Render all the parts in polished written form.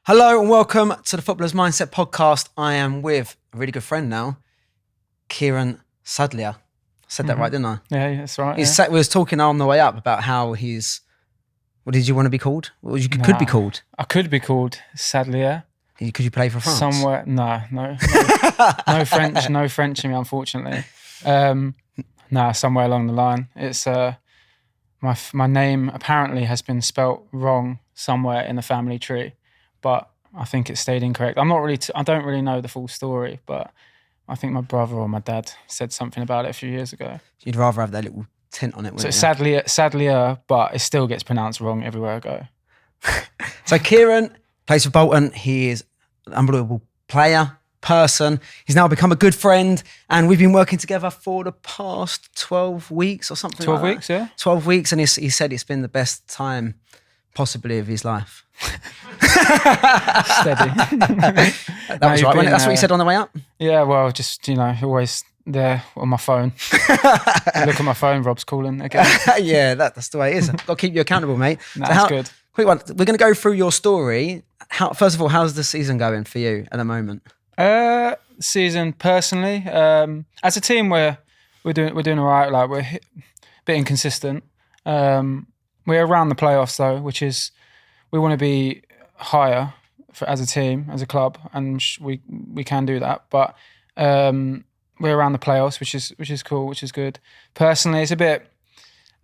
Hello and welcome to the Footballer's Mindset podcast. I am with a really good friend now, Kieran Sadlier. I said that right, didn't I? Yeah, that's right. We was talking on the way up about how he's, what did you want to be called? What you could be called? I could be called Sadlier. Could you play for France? Somewhere, no French, no French in me, unfortunately. Somewhere along the line. It's my name apparently has been spelt wrong somewhere in the family tree, but I think it stayed incorrect. I don't really know the full story, but I think my brother or my dad said something about it a few years ago. You'd rather have that little tint on it, wouldn't So you? Sadlier, but it still gets pronounced wrong everywhere I go. So Kieran plays for Bolton. He is an unbelievable player, person. He's now become a good friend, and we've been working together for the past 12 weeks or something 12 like weeks, that. yeah? 12 weeks, and he said it's been the best time possibly of his life. Steady. That was right. That's what you said on the way up? Yeah, well, just, always there on my phone. Look at my phone, Rob's calling again. Yeah, that's the way it is. Got to keep you accountable, mate. That's good. Quick one. We're going to go through your story. First of all, how's the season going for you at the moment? Season personally, as a team, we're doing all right. Like, we're a bit inconsistent. We're around the playoffs though, which is, we want to be higher as a team, as a club, and we can do that. But we're around the playoffs, which is cool, which is good. Personally, it's a bit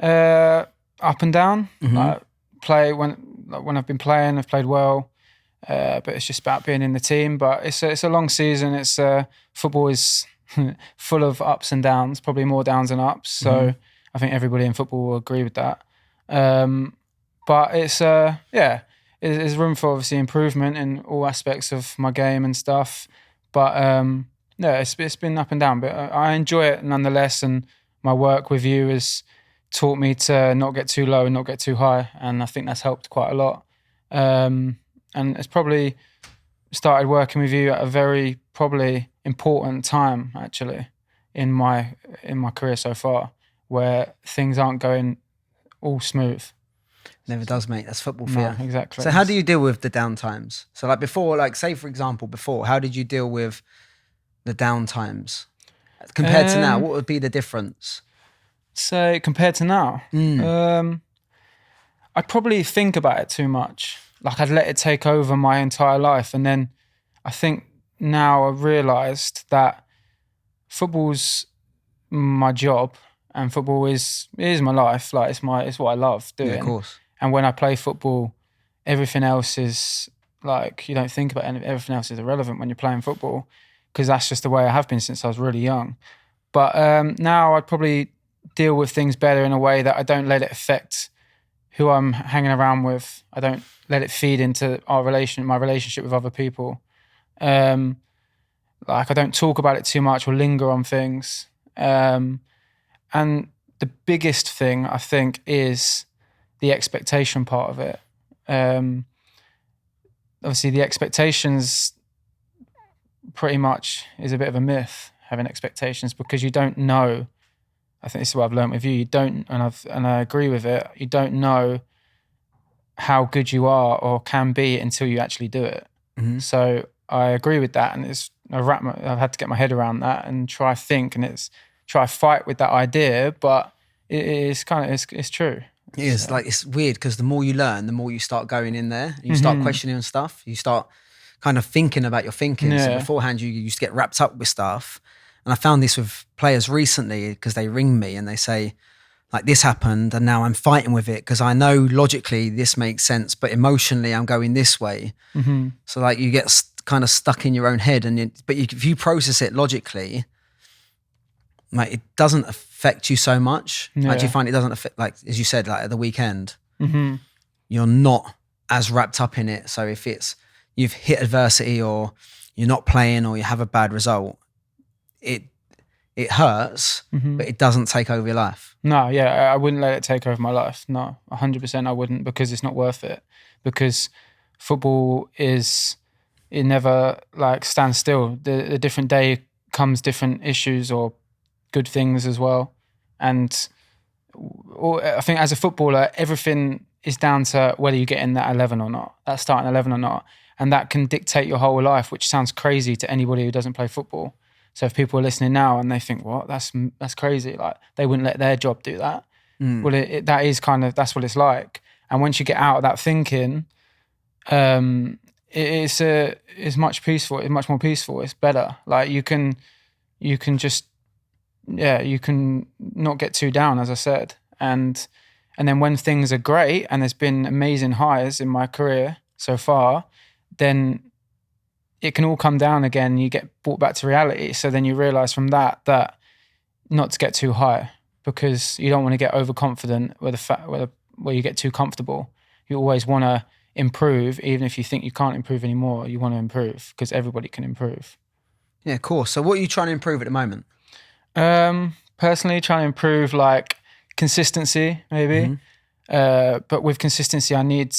up and down. Mm-hmm. When I've been playing, I've played well, but it's just about being in the team. But it's a long season. It's football is full of ups and downs, probably more downs than ups. So I think everybody in football will agree with that. But it's there's room for obviously improvement in all aspects of my game and stuff. But it's been up and down, but I enjoy it nonetheless. And my work with you has taught me to not get too low and not get too high, and I think that's helped quite a lot. And it's probably started working with you at a very probably important time actually in my career so far, where things aren't going all smooth. Never does, mate. That's football for No, you. exactly. So how do you deal with the down times? So like before, like say for example, how did you deal with the down times compared to now? What would be the difference? So compared to now, I'd probably think about it too much. Like, I'd let it take over my entire life. And then I think now I've realised that football's my job and football is my life. Like, it's what I love doing. Yeah, of course. And when I play football, everything else is like, you don't think about anything. Everything else is irrelevant when you're playing football, because that's just the way I have been since I was really young. But now I'd probably deal with things better in a way that I don't let it affect who I'm hanging around with. I don't let it feed into my relationship with other people. Like, I don't talk about it too much or linger on things. And the biggest thing I think is the expectation part of it. Obviously the expectations pretty much is a bit of a myth, having expectations, because you don't know. I think this is what I've learned with you. You don't, and I agree with it. You don't know how good you are or can be until you actually do it. Mm-hmm. So I agree with that, and I've had to get my head around that and try fight with that idea. But it's true. It is. Like, it's weird because the more you learn, the more you start going in there. You start questioning stuff. You start kind of thinking about your thinking. Yeah. So beforehand, you used to get wrapped up with stuff. And I found this with players recently because they ring me and they say, like, this happened and now I'm fighting with it because I know logically this makes sense, but emotionally I'm going this way. Mm-hmm. So like you get kind of stuck in your own head, if you process it logically, like, it doesn't affect you so much. Yeah. Like, do you find it doesn't affect, like, as you said, like at the weekend, Mm-hmm. you're not as wrapped up in it. So if you've hit adversity or you're not playing or you have a bad result, it hurts, but it doesn't take over your life. No, yeah, I wouldn't let it take over my life. No, 100% I wouldn't, because it's not worth it. Because football it never like stands still. The different day comes different issues or good things as well. And I think as a footballer, everything is down to whether you get in that 11 or not, that starting 11 or not. and that can dictate your whole life, which sounds crazy to anybody who doesn't play football. So if people are listening now and they think, what, that's crazy, like they wouldn't let their job do that. Well, that is kind of, that's what it's like. And once you get out of that thinking, it's much more peaceful. It's better. Like you can just, you can not get too down, as I said. And then when things are great and there's been amazing highs in my career so far, then it can all come down again. You get brought back to reality. So then you realize from that not to get too high, because you don't want to get overconfident where you get too comfortable. You always want to improve, even if you think you can't improve anymore. You want to improve because everybody can improve. Yeah, of course. So what are you trying to improve at the moment? Personally, trying to improve like consistency, maybe. But with consistency, I need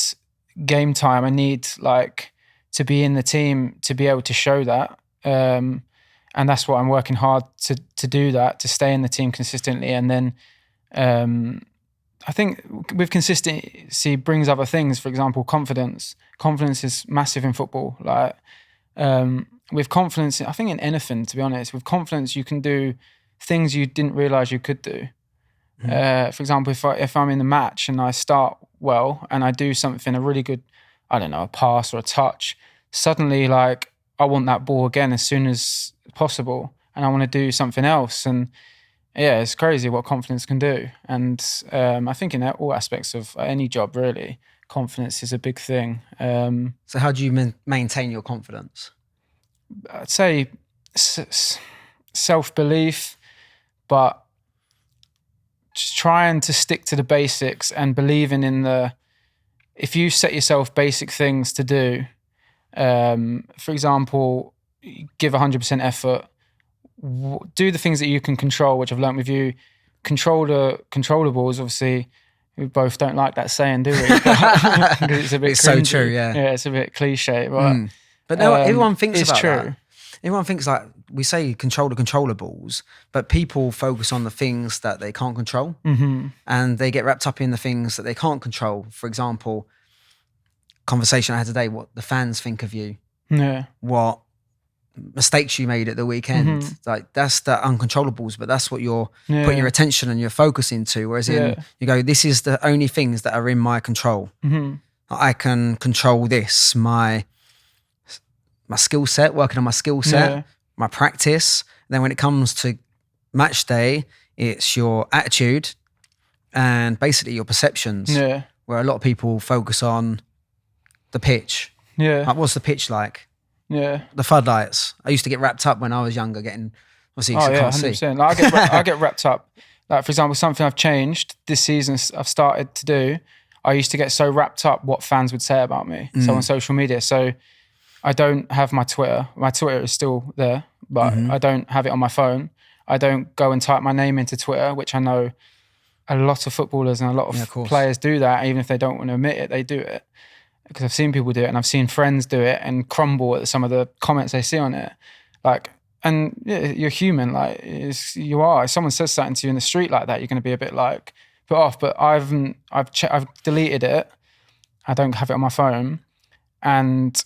game time. I need like to be in the team to be able to show that. And that's what I'm working hard to do, that, to stay in the team consistently. And then I think with consistency brings other things. For example, confidence. Confidence is massive in football. Like with confidence, I think in anything, to be honest, with confidence, you can do things you didn't realize you could do. For example, if I'm in the match and I start well and I do something, a really good, I don't know, a pass or a touch, suddenly like I want that ball again as soon as possible, and I want to do something else. And yeah, it's crazy what confidence can do. And I think in all aspects of any job, really, confidence is a big thing. So how do you maintain your confidence? I'd say self-belief, but just trying to stick to the basics and believing in if you set yourself basic things to do, for example, give 100% effort, do the things that you can control, which I've learned with you. Control the controllables. Obviously, we both don't like that saying, do we? It's a bit it's cringy. So true, yeah. Yeah, it's a bit cliche, but no, everyone thinks it's about true. that. Everyone thinks like, we say control the controllables, but people focus on the things that they can't control, and they get wrapped up in the things that they can't control. For example, conversation I had today, what the fans think of you, what mistakes you made at the weekend. Like that's the uncontrollables, but that's what you're putting your attention and your focus into. Whereas you go, this is the only things that are in my control. I can control this, my skill set, working on my skill set, my practice. And then when it comes to match day, it's your attitude and basically your perceptions. Where a lot of people focus on the pitch. Like, what's the pitch like? The floodlights. I used to get wrapped up when I was younger, getting obviously. Oh yeah, 100%. Like, I get wrapped up. Like for example, something I've changed this season, I've started to do. I used to get so wrapped up what fans would say about me. So on social media. So I don't have my Twitter. My Twitter is still there, but I don't have it on my phone. I don't go and type my name into Twitter, which I know a lot of footballers and a lot of players do that. Even if they don't want to admit it, they do it. Because I've seen people do it and I've seen friends do it and crumble at some of the comments they see on it. Like, and you're human. Like, you are. If someone says something to you in the street like that, you're going to be a bit like put off. But I've deleted it. I don't have it on my phone, and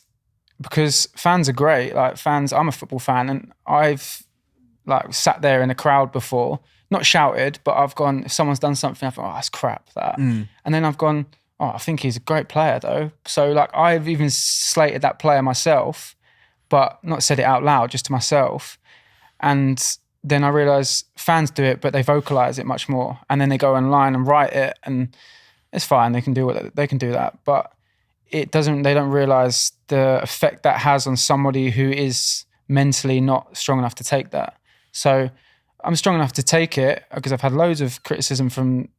because fans are great. Like fans, I'm a football fan, and I've like sat there in a crowd before, not shouted, but I've gone. If someone's done something, I thought, oh, that's crap. That, and then I've gone, oh, I think he's a great player though. So like I've even slated that player myself, but not said it out loud, just to myself. And then I realised fans do it, but they vocalise it much more. And then they go online and write it, and it's fine. They can do that, but it doesn't. They don't realise the effect that has on somebody who is mentally not strong enough to take that. So I'm strong enough to take it because I've had loads of criticism from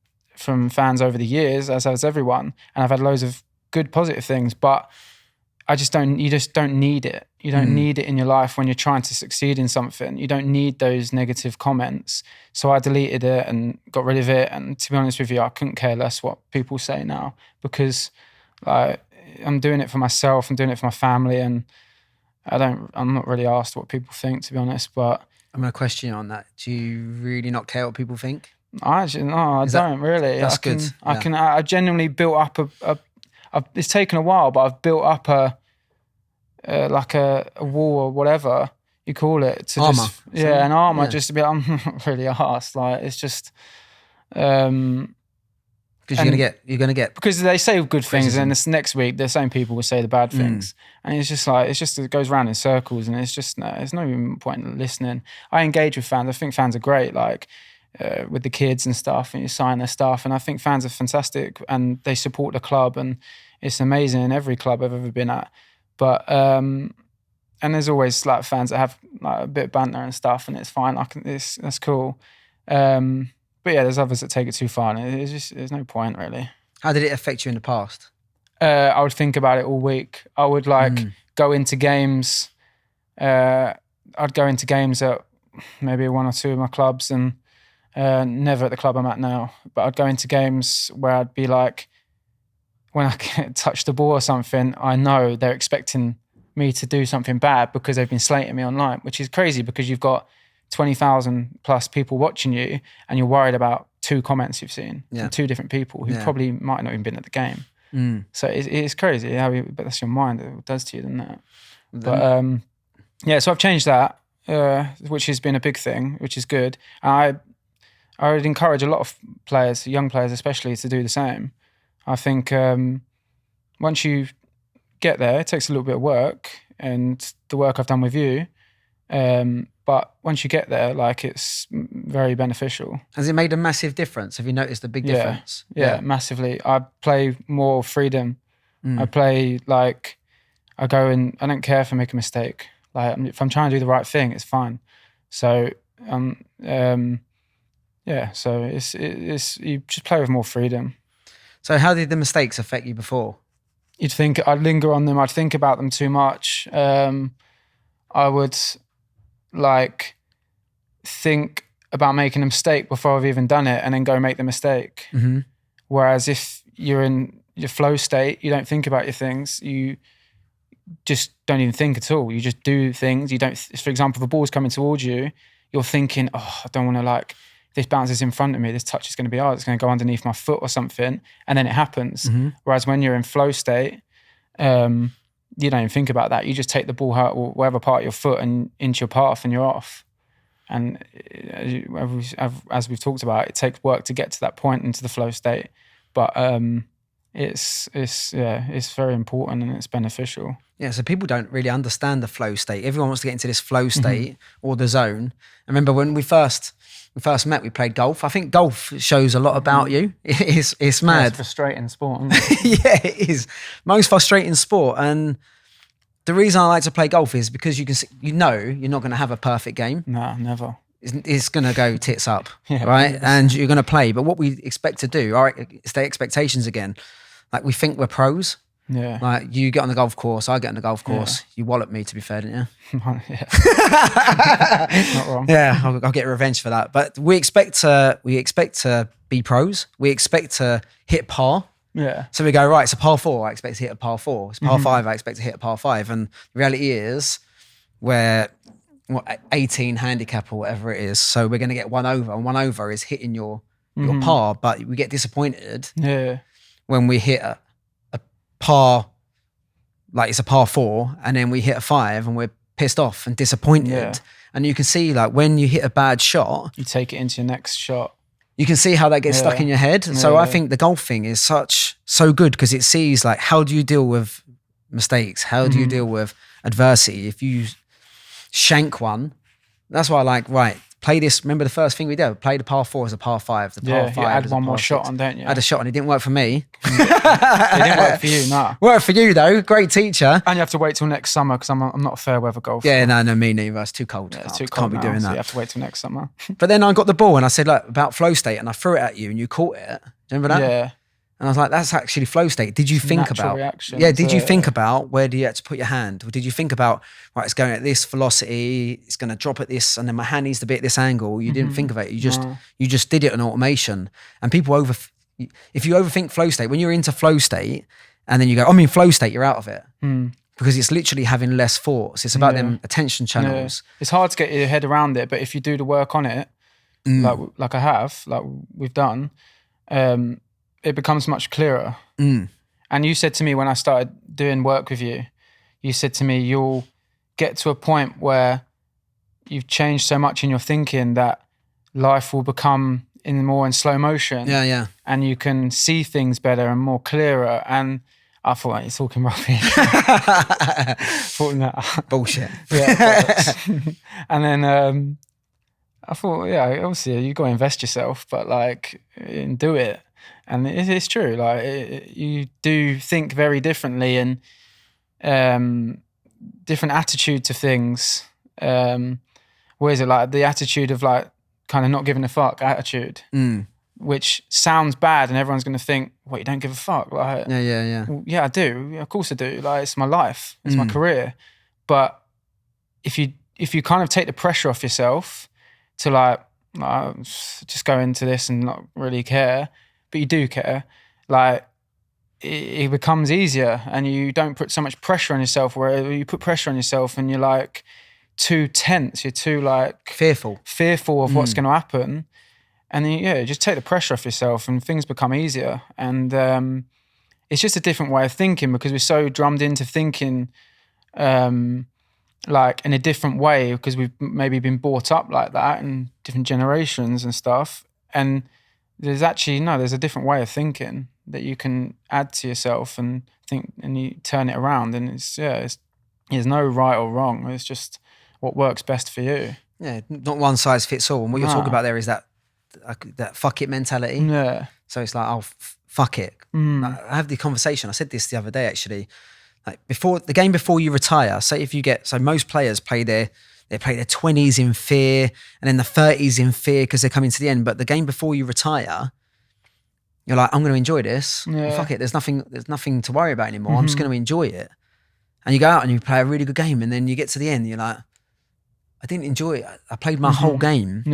fans over the years, as has everyone, and I've had loads of good positive things, but you just don't need it. You don't need it in your life when you're trying to succeed in something. You don't need those negative comments. So I deleted it and got rid of it. And to be honest with you, I couldn't care less what people say now, because I'm doing it for myself, I'm doing it for my family, and I'm not really asked what people think, to be honest. But I'm going to question you on that. Do you really not care what people think? I don't really. That's good. I genuinely built up it's taken a while, but I've built up like a wall or whatever you call it to Armour. just an armor, Yeah. just to be like, I'm not really arsed. Like it's just um Because you're gonna get because they say good things, criticism. and this next week the same people will say the bad things, and it's just it goes round in circles, and it's just there's no even point in listening. I engage with fans. I think fans are great, like with the kids and stuff, and you sign their stuff, and I think fans are fantastic, and they support the club, and it's amazing in every club I've ever been at. But and there's always like fans that have like a bit of banter and stuff, and it's fine. That's cool. But yeah, there's others that take it too far, and it's just there's no point really. How did it affect you in the past? I would think about it all week. I would go into games. I'd go into games at maybe one or two of my clubs, and never at the club I'm at now. But I'd go into games where I'd be like, when I touch the ball or something, I know they're expecting me to do something bad because they've been slating me online, which is crazy because you've got 20,000 plus people watching you, and you're worried about 2 comments you've seen from 2 different people who probably might not even been at the game. So it's crazy but that's your mind, it does to you, doesn't it? But so I've changed that, which has been a big thing, which is good. And I would encourage a lot of players, young players especially, to do the same. I think once you get there, it takes a little bit of work, and the work I've done with you, but once you get there, like it's very beneficial. Has it made a massive difference? Have you noticed a big difference? Yeah, massively. I play more freedom. I play like I go in. I don't care if I make a mistake. Like if I'm trying to do the right thing, it's fine. So So it's you just play with more freedom. So how did the mistakes affect you before? You'd think I'd linger on them. I'd think about them too much. I would like think about making a mistake before I've even done it, and then go make the mistake. Whereas if you're in your flow state, you don't think about your things. You just don't even think at all. You just do things. You don't. For example, if a ball's coming towards you, you're thinking, "Oh, I don't want to like." If this bounces in front of me, this touch is going to be hard. It's going to go underneath my foot or something, and then it happens. Whereas when you're in flow state, you don't even think about that. You just take the ball out whatever part of your foot and into your path, and you're off. And as we've talked about, it takes work to get to that point into the flow state, but it's very important and it's beneficial. Yeah, so people don't really understand the flow state. Everyone wants to get into this flow state or the zone. I remember when we first met, we played golf. I think golf shows a lot about you. It's mad. It's frustrating sport, isn't it? Yeah, it is. Most frustrating sport. And the reason I like to play golf is because you can see, you're not going to have a perfect game. No, never. It's going to go tits up, right? 100%. And you're going to play. But what we expect to do, all right, it's the expectations again. Like we think we're pros. Yeah. Like you get on the golf course, I get on the golf course. You wallop me, to be fair, didn't you? Yeah. Not wrong. Yeah, I'll get revenge for that. But we expect to be pros. We expect to hit par. Yeah. So we go, right, it's a par 4, I expect to hit a par 4. It's par 5, I expect to hit a par 5. And the reality is we're 18 handicap or whatever it is. So we're going to get 1 over, and 1 over is hitting your par. But we get disappointed when we hit a par, like it's a par 4, and then we hit a 5 and we're pissed off and disappointed. Yeah. And you can see like when you hit a bad shot, you take it into your next shot. You can see how that gets stuck in your head. So I think the golf thing is so good because it sees like, how do you deal with mistakes? How do you deal with adversity? If you shank one, that's why I like, right, play this. Remember the first thing we did? Play the par 4 as a par 5. The par 5 you add as one a more par shot 6. on, don't you? I had a shot and it didn't work for me. It didn't work for you, no. Worked for you though, great teacher. And you have to wait till next summer because I'm not a fair weather golfer. Yeah, no, me neither. It's too cold. Yeah, it's too cold. Can't be doing that. So you have to wait till next summer. But then I got the ball and I said like about flow state, and I threw it at you and you caught it. Do you remember that? Yeah. And I was like, that's actually flow state. Did you think Natural about reaction. Yeah, did you think about where do you have to put your hand? Or did you think about, right, it's going at this velocity, it's going to drop at this, and then my hand needs to be at this angle. You didn't think of it. You just did it on automation. And people if you overthink flow state, when you're into flow state and then you go, I'm in flow state, you're out of it. Because it's literally having less thoughts. It's about them attention channels. Yeah. It's hard to get your head around it, but if you do the work on it, like I have, like we've done, it becomes much clearer. And you said to me when I started doing work with you, you said to me, you'll get to a point where you've changed so much in your thinking that life will become in slow motion. Yeah. And you can see things better and more clearer. And I thought, you're talking rubbish. Thought, no. Bullshit. Yeah. And then I thought, yeah, obviously you got to invest yourself, but like, and do it. And it's true. Like you do think very differently, and different attitude to things. What is it, like the attitude of like kind of not giving a fuck attitude, which sounds bad, and everyone's going to think, "What, you don't give a fuck?" Like, Yeah. well, yeah, I do. Of course I do. Like, it's my life, it's my career. But if you kind of take the pressure off yourself to like just go into this and not really care, but you do care, like it becomes easier, and you don't put so much pressure on yourself. Where you put pressure on yourself and you're like too tense, you're too like fearful of what's going to happen, and then just take the pressure off yourself and things become easier. And it's just a different way of thinking, because we're so drummed into thinking like in a different way, because we've maybe been brought up like that in different generations and stuff. And there's a different way of thinking that you can add to yourself and think, and you turn it around. And there's no right or wrong. It's just what works best for you. Yeah, not one size fits all. And what you're talking about there is that fuck it mentality. Yeah. So it's like, fuck it. I have the conversation. I said this the other day, actually. Like before you retire, say if you most players play their 20s in fear, and then the 30s in fear because they're coming to the end. But the game before you retire, you're like, I'm going to enjoy this. Yeah. Fuck it. There's nothing to worry about anymore. I'm just going to enjoy it. And you go out and you play a really good game, and then you get to the end, and you're like, I didn't enjoy it. I played my whole game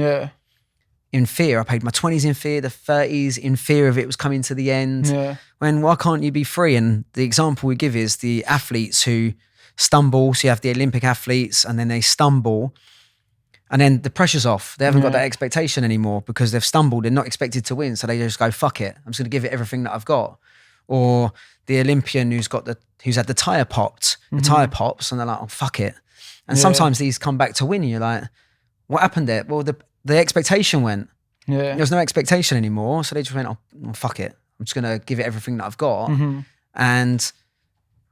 in fear. I played my 20s in fear, the 30s in fear of it was coming to the end. Yeah. When why can't you be free? And the example we give is the athletes who stumble. So you have the Olympic athletes, and then they stumble, and then the pressure's off. They haven't got that expectation anymore because they've stumbled. They're not expected to win. So they just go, fuck it. I'm just going to give it everything that I've got. Or the Olympian who's had the tire popped, the tire pops, and they're like, oh, fuck it. And sometimes these come back to win, and you're like, what happened there? Well, the expectation went. Yeah. There was no expectation anymore. So they just went, oh, fuck it. I'm just going to give it everything that I've got. And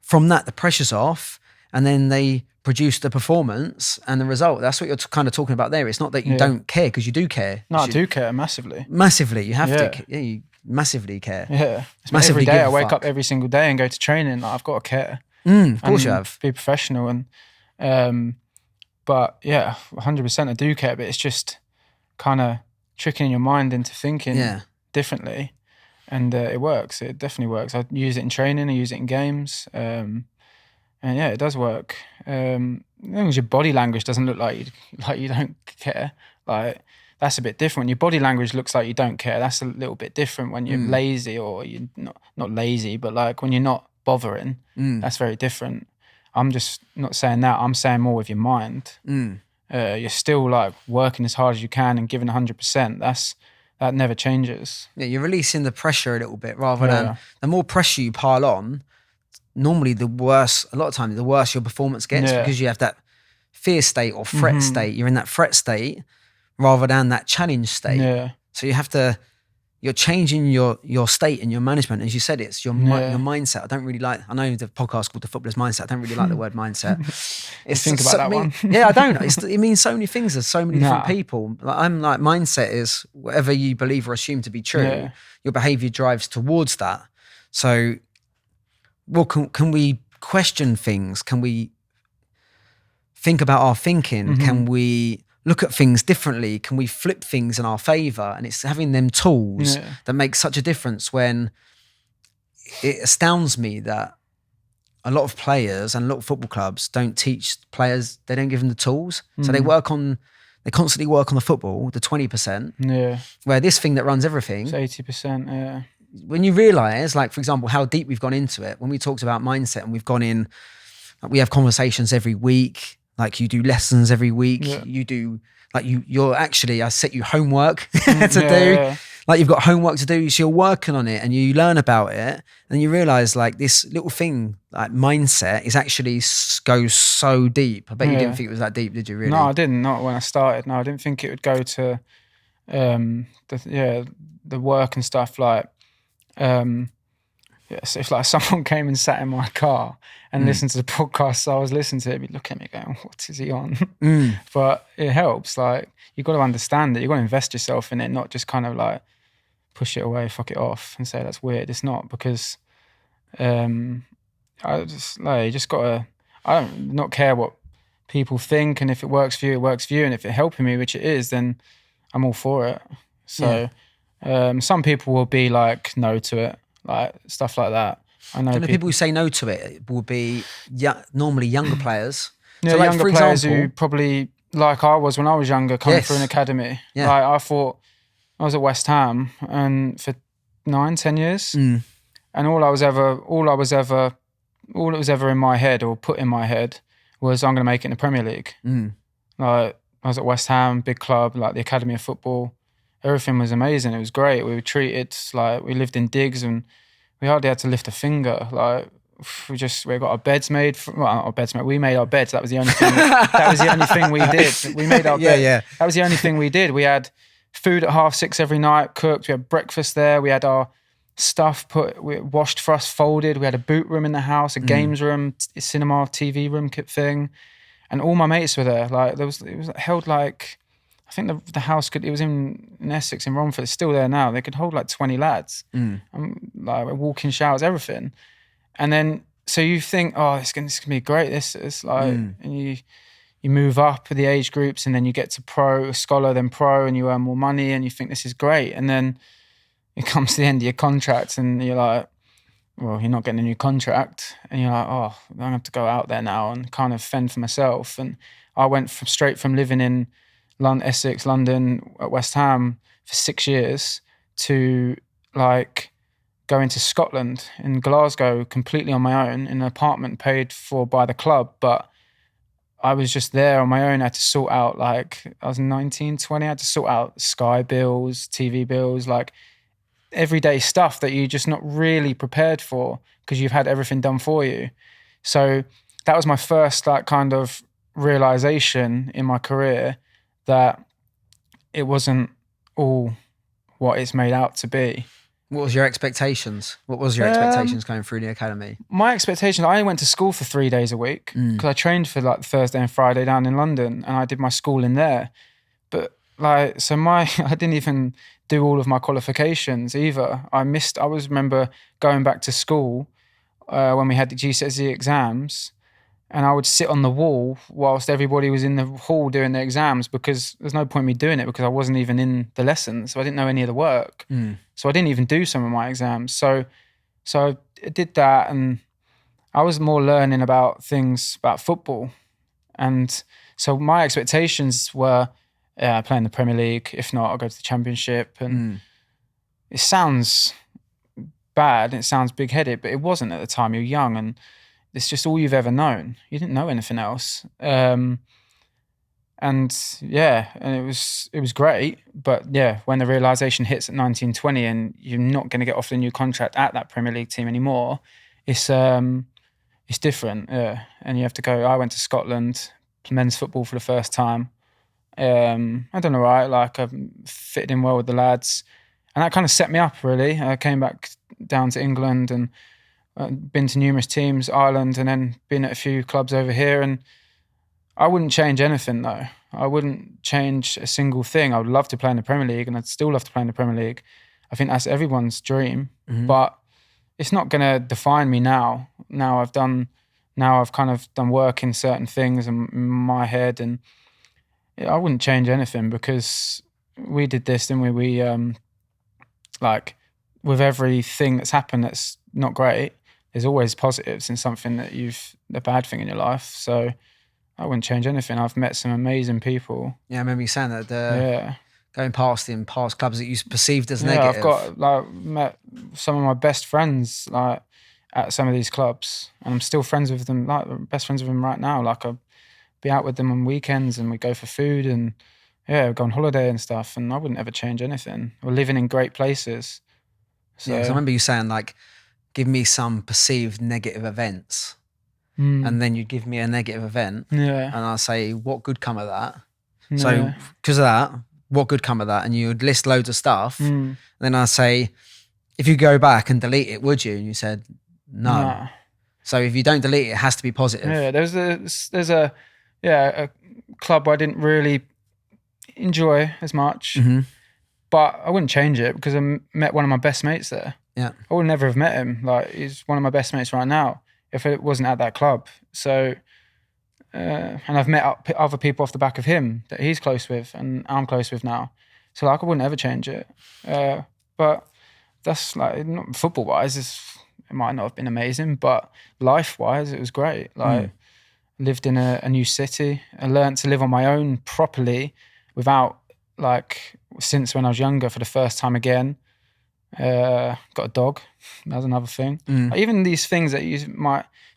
from that, the pressure's off, and then they produce the performance and the result. That's what you're kind of talking about there. It's not that you don't care, because you do care. No, I do care massively. Massively. You have to. Yeah, you massively care. Yeah. Massively every day I give a wake fuck. up every single day and go to training. Like, I've got to care. Of course you have. Be professional. And but yeah, 100% I do care, but it's just kind of tricking your mind into thinking differently. And it works. It definitely works. I use it in training. I use it in games. And yeah, it does work. As long as your body language doesn't look like you don't care, like that's a bit different. When your body language looks like you don't care, that's a little bit different. When you're lazy, or you're not lazy, but like when you're not bothering, that's very different. I'm just not saying that. I'm saying more with your mind. You're still like working as hard as you can and giving 100%. That never changes. Yeah, you're releasing the pressure a little bit, rather than the more pressure you pile on, normally a lot of times the worse your performance gets, because you have that fear state or fret state. You're in that fret state rather than that challenge state. Yeah. So you're changing your state and your management. As you said, it's your mindset. I know the podcast called The Footballer's Mindset. I don't really like the word mindset. Think about that one. Yeah, I don't. It means so many things. There's so many different people. I'm like, mindset is whatever you believe or assume to be true. Yeah. Your behavior drives towards that. So, can we question things? Can we think about our thinking? Can we look at things differently? Can we flip things in our favor? And it's having them tools that make such a difference. When it astounds me that a lot of players and a lot of football clubs don't teach players, they don't give them the tools. So they constantly work on the football, the 20%. Yeah. Where this thing that runs everything. It's 80%, yeah. When you realise, like, for example, how deep we've gone into it, when we talked about mindset and we've gone in, like, we have conversations every week. Like, you do lessons every week. You do, like, you're actually, I set you homework to do. like you've got homework to do, so you're working on it and you learn about it and you realize like this little thing, like mindset is actually goes so deep. I bet you didn't think it was that deep, did you really? No, I didn't. Not when I started. No, I didn't think it would go to the work and stuff. Like so if like someone came and sat in my car and listened to the podcast I was listening to, they'd be looking at me going, what is he on? But it helps. Like, you've got to understand it. You've got to invest yourself in it, not just kind of like push it away, fuck it off and say that's weird. It's not, because I just like, you just got to, I don't not care what people think, and if it works for you, it works for you, and if it's helping me, which it is, then I'm all for it. So some people will be like no to it, like stuff like that. I know people who say no to it will be normally younger players. Yeah, so like, younger for players example, who probably, like I was when I was younger, coming through an academy. Yeah. Like, I thought, I was at West Ham and for 9-10 years, and all that was ever in my head, or put in my head, was I'm going to make it in the Premier League. Like, I was at West Ham, big club, like the Academy of Football. Everything was amazing. It was great. We were treated like we lived in digs, and we hardly had to lift a finger. Like, we got our beds made. We made our beds. That was the only thing. That was the only thing we did. We made our bed. Yeah. That was the only thing we did. We had food at 6:30 every night, cooked. We had breakfast there. We had our stuff washed for us, folded. We had a boot room in the house, a games room, a cinema, TV room thing, and all my mates were there. Like, it was held like, I think the house it was in Essex, in Romford. It's still there now. They could hold like 20 lads, like walk-in showers, everything. And then, so you think, oh, this can be great. This is like, and you move up the age groups, and then you get to pro, scholar, then pro, and you earn more money, and you think this is great. And then it comes to the end of your contract, and you're like, well, you're not getting a new contract, and you're like, oh, I'm gonna have to go out there now and kind of fend for myself. And I went straight from living in Essex, London, at West Ham for 6 years to like going to Scotland, in Glasgow, completely on my own, in an apartment paid for by the club, but I was just there on my own. I had to sort out, like, I was 19, 20, I had to sort out Sky bills, TV bills, like everyday stuff that you're just not really prepared for because you've had everything done for you. So that was my first like kind of realization in my career that it wasn't all what it's made out to be. What was your expectations? Going through the academy? My expectations, I went to school for 3 days a week because I trained for like Thursday and Friday down in London, and I did my schooling there. But like, so I didn't even do all of my qualifications either. I remember going back to school when we had the GCSE exams, and I would sit on the wall whilst everybody was in the hall doing their exams, because there's no point in me doing it because I wasn't even in the lessons. So I didn't know any of the work. So I didn't even do some of my exams. So I did that, and I was more learning about things about football. And so my expectations were play in the Premier League. If not, I'll go to the Championship. And it sounds bad, it sounds big-headed, but it wasn't at the time. You're young, and it's just all you've ever known. You didn't know anything else. And it was great. But yeah, when the realization hits at 19, 20 and you're not going to get offered a new contract at that Premier League team anymore, it's different. And you have to go. I went to Scotland, men's football for the first time. I done all right. Like, I fitted in well with the lads, and that kind of set me up really. I came back down to England and been to numerous teams, Ireland, and then been at a few clubs over here. And I wouldn't change anything though. I wouldn't change a single thing. I would love to play in the Premier League, and I'd still love to play in the Premier League. I think that's everyone's dream, but it's not going to define me now. Now I've kind of done work in certain things in my head, and I wouldn't change anything because we did this, didn't we? We like, with everything that's happened that's not great, there's always positives in something the bad thing in your life. So I wouldn't change anything. I've met some amazing people. Yeah, I remember you saying that. Going past clubs that you perceived as negative. I've got met some of my best friends like at some of these clubs, and I'm still friends with them. Like, best friends with them right now. Like, I'll be out with them on weekends, and we go for food, and go on holiday and stuff, and I wouldn't ever change anything. We're living in great places. So, Yeah, 'cause I remember you saying like, give me some perceived negative events, and then you'd give me a negative event, yeah, and I'll say, what good come of that? yeah. So because of that, what good come of that? And you would list loads of stuff. Then I'd say, if you go back and delete it, would you? And you said, no. Nah. So if you don't delete it, it has to be positive. Yeah, there's a club I didn't really enjoy as much, but I wouldn't change it because I met one of my best mates there. Yeah. I would never have met him. Like, he's one of my best mates right now if it wasn't at that club. So, and I've met other people off the back of him that he's close with and I'm close with now. So like, I wouldn't ever change it. But that's like, not football-wise, it might not have been amazing, but life-wise, it was great. Like, lived in a new city. I learned to live on my own properly without, like, since when I was younger for the first time again. Got a dog. That was another thing. Like, even these things that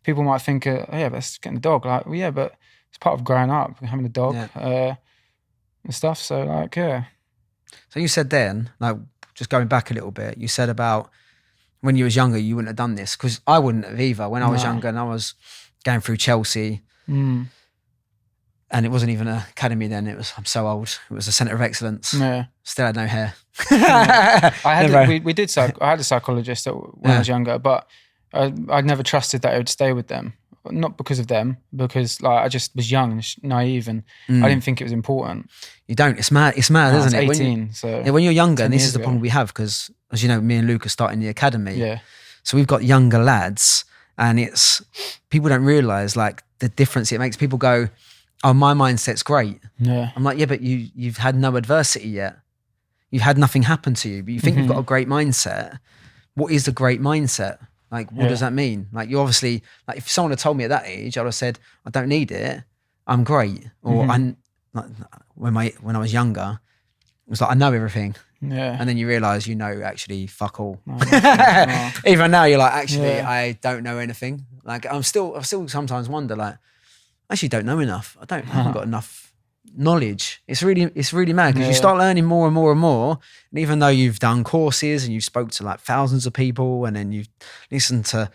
people might think, oh yeah, but it's getting a dog. Like, well, yeah, but it's part of growing up, having a dog and stuff. So like, yeah. So you said then, like, just going back a little bit, you said about when you was younger, you wouldn't have done this, because I wouldn't have either. When I was younger and I was going through Chelsea, and it wasn't even an academy then. I'm so old. It was a centre of excellence. Yeah. Still had no hair. We did. I had a psychologist when I was younger, but I'd never trusted that I would stay with them. Not because of them, because like I just was young and naive, and I didn't think it was important. You don't. It's mad, isn't it? 18. When you're younger, and this is the problem we have, because as you know, me and Luke are starting the academy. Yeah. So we've got younger lads, and people don't realise like the difference it makes. People go, "Oh, my mindset's great." Yeah. I'm like, yeah, but you've had no adversity yet. You've had nothing happen to you, but you think you've got a great mindset. What is a great mindset? Like, what does that mean? Like, you obviously, like, if someone had told me at that age, I would have said, I don't need it. I'm great. Or I'm like, when I was younger, it was like, I know everything. Yeah. And then you realise, actually, fuck all. No, Even now, you're like, actually, I don't know anything. Like, I still sometimes wonder, like, I actually don't know enough. I haven't got enough knowledge. It's really mad, because you start learning more and more and more, and even though you've done courses and you've spoke to like thousands of people, and then you've listened to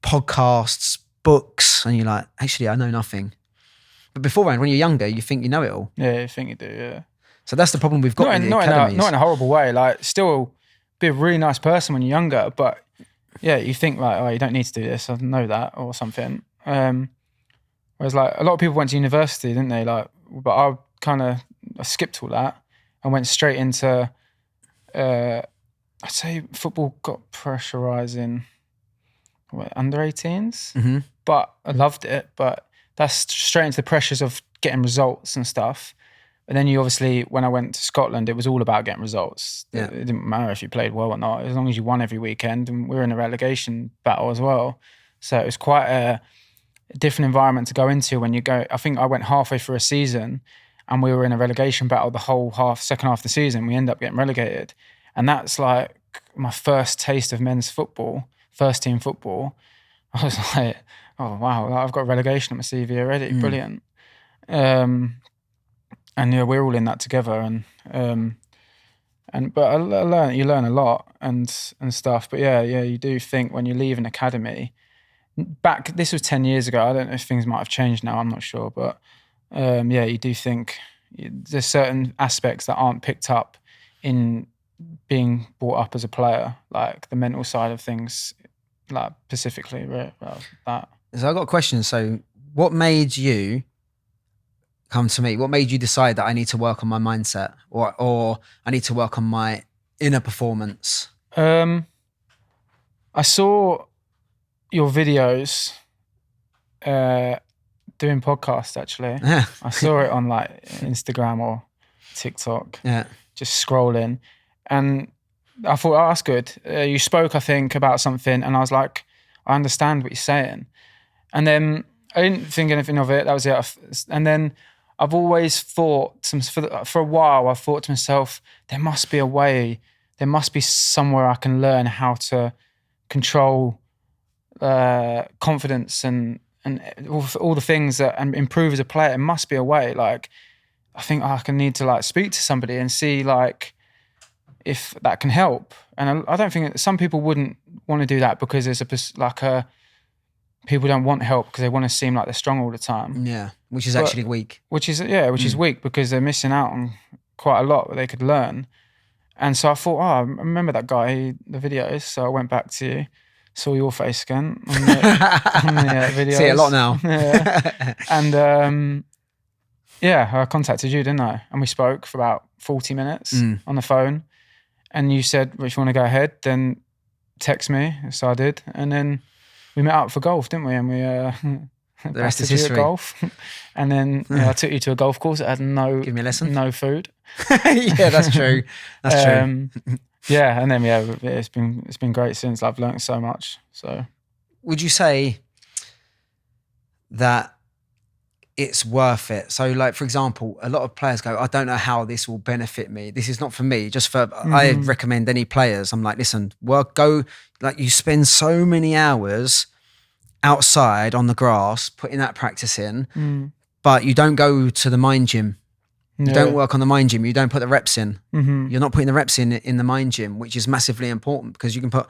podcasts, books, and you're like, actually, I know nothing. But beforehand, when you're younger, you think you know it all. Yeah, you think you do. Yeah. So that's the problem we've got with the academies. Not in a horrible way. Like, still be a really nice person when you're younger, but yeah, you think like, oh, you don't need to do this. I know that, or something. Whereas like a lot of people went to university, didn't they? Like, but I skipped all that and went straight into, I'd say football got pressurising under 18s, but I loved it. But that's straight into the pressures of getting results and stuff. And then you obviously, when I went to Scotland, it was all about getting results. Yeah. It didn't matter if you played well or not, as long as you won every weekend. And we were in a relegation battle as well. So it was quite a different environment to go into when you go. I think I went halfway through a season and we were in a relegation battle the whole second half of the season. We ended up getting relegated. And that's like my first taste of men's football, first team football. I was like, oh wow, I've got relegation on my CV already. Brilliant. And yeah, we're all in that together. But you learn a lot and stuff. But yeah, you do think when you leave an academy, this was 10 years ago. I don't know if things might have changed now. I'm not sure. But you do think there's certain aspects that aren't picked up in being brought up as a player, like the mental side of things, like specifically about that. So I've got a question. So what made you come to me? What made you decide that I need to work on my mindset or I need to work on my inner performance? I saw your videos doing podcasts, actually. Yeah. I saw it on like Instagram or TikTok. Yeah. Just scrolling. And I thought, oh, that's good. You spoke, I think, about something, and I was like, I understand what you're saying. And then I didn't think anything of it. That was it. And then I've always thought, for a while, I thought to myself, there must be a way, there must be somewhere I can learn how to control confidence and all the things that and improve as a player. It must be a way. Like, I think I can need to like speak to somebody and see like if that can help. And I don't think some people wouldn't want to do that because there's people don't want help because they want to seem like they're strong all the time. Yeah, which is actually weak. Which is weak because they're missing out on quite a lot that they could learn. And so I thought, I remember that guy, the videos. So I went back to you, saw your face again on the videos. See it a lot now. Yeah. And I contacted you, didn't I? And we spoke for about 40 minutes on the phone. And you said, well, if you want to go ahead, then text me. So I did. And then we met up for golf, didn't we? And we the rest is history. Golf. And then I took you to a golf course that had Give me a lesson. No food. Yeah, that's true. That's true. Yeah, and then it's been great since. I've learned so much. So, would you say that it's worth it? So, like for example, a lot of players go, "I don't know how this will benefit me. This is not for me." Just for I recommend any players. I'm like, listen, you spend so many hours outside on the grass, putting that practice in, but you don't go to the mind gym. You don't work on the mind gym. You don't put the reps in. You're not putting the reps in the mind gym, which is massively important because you can put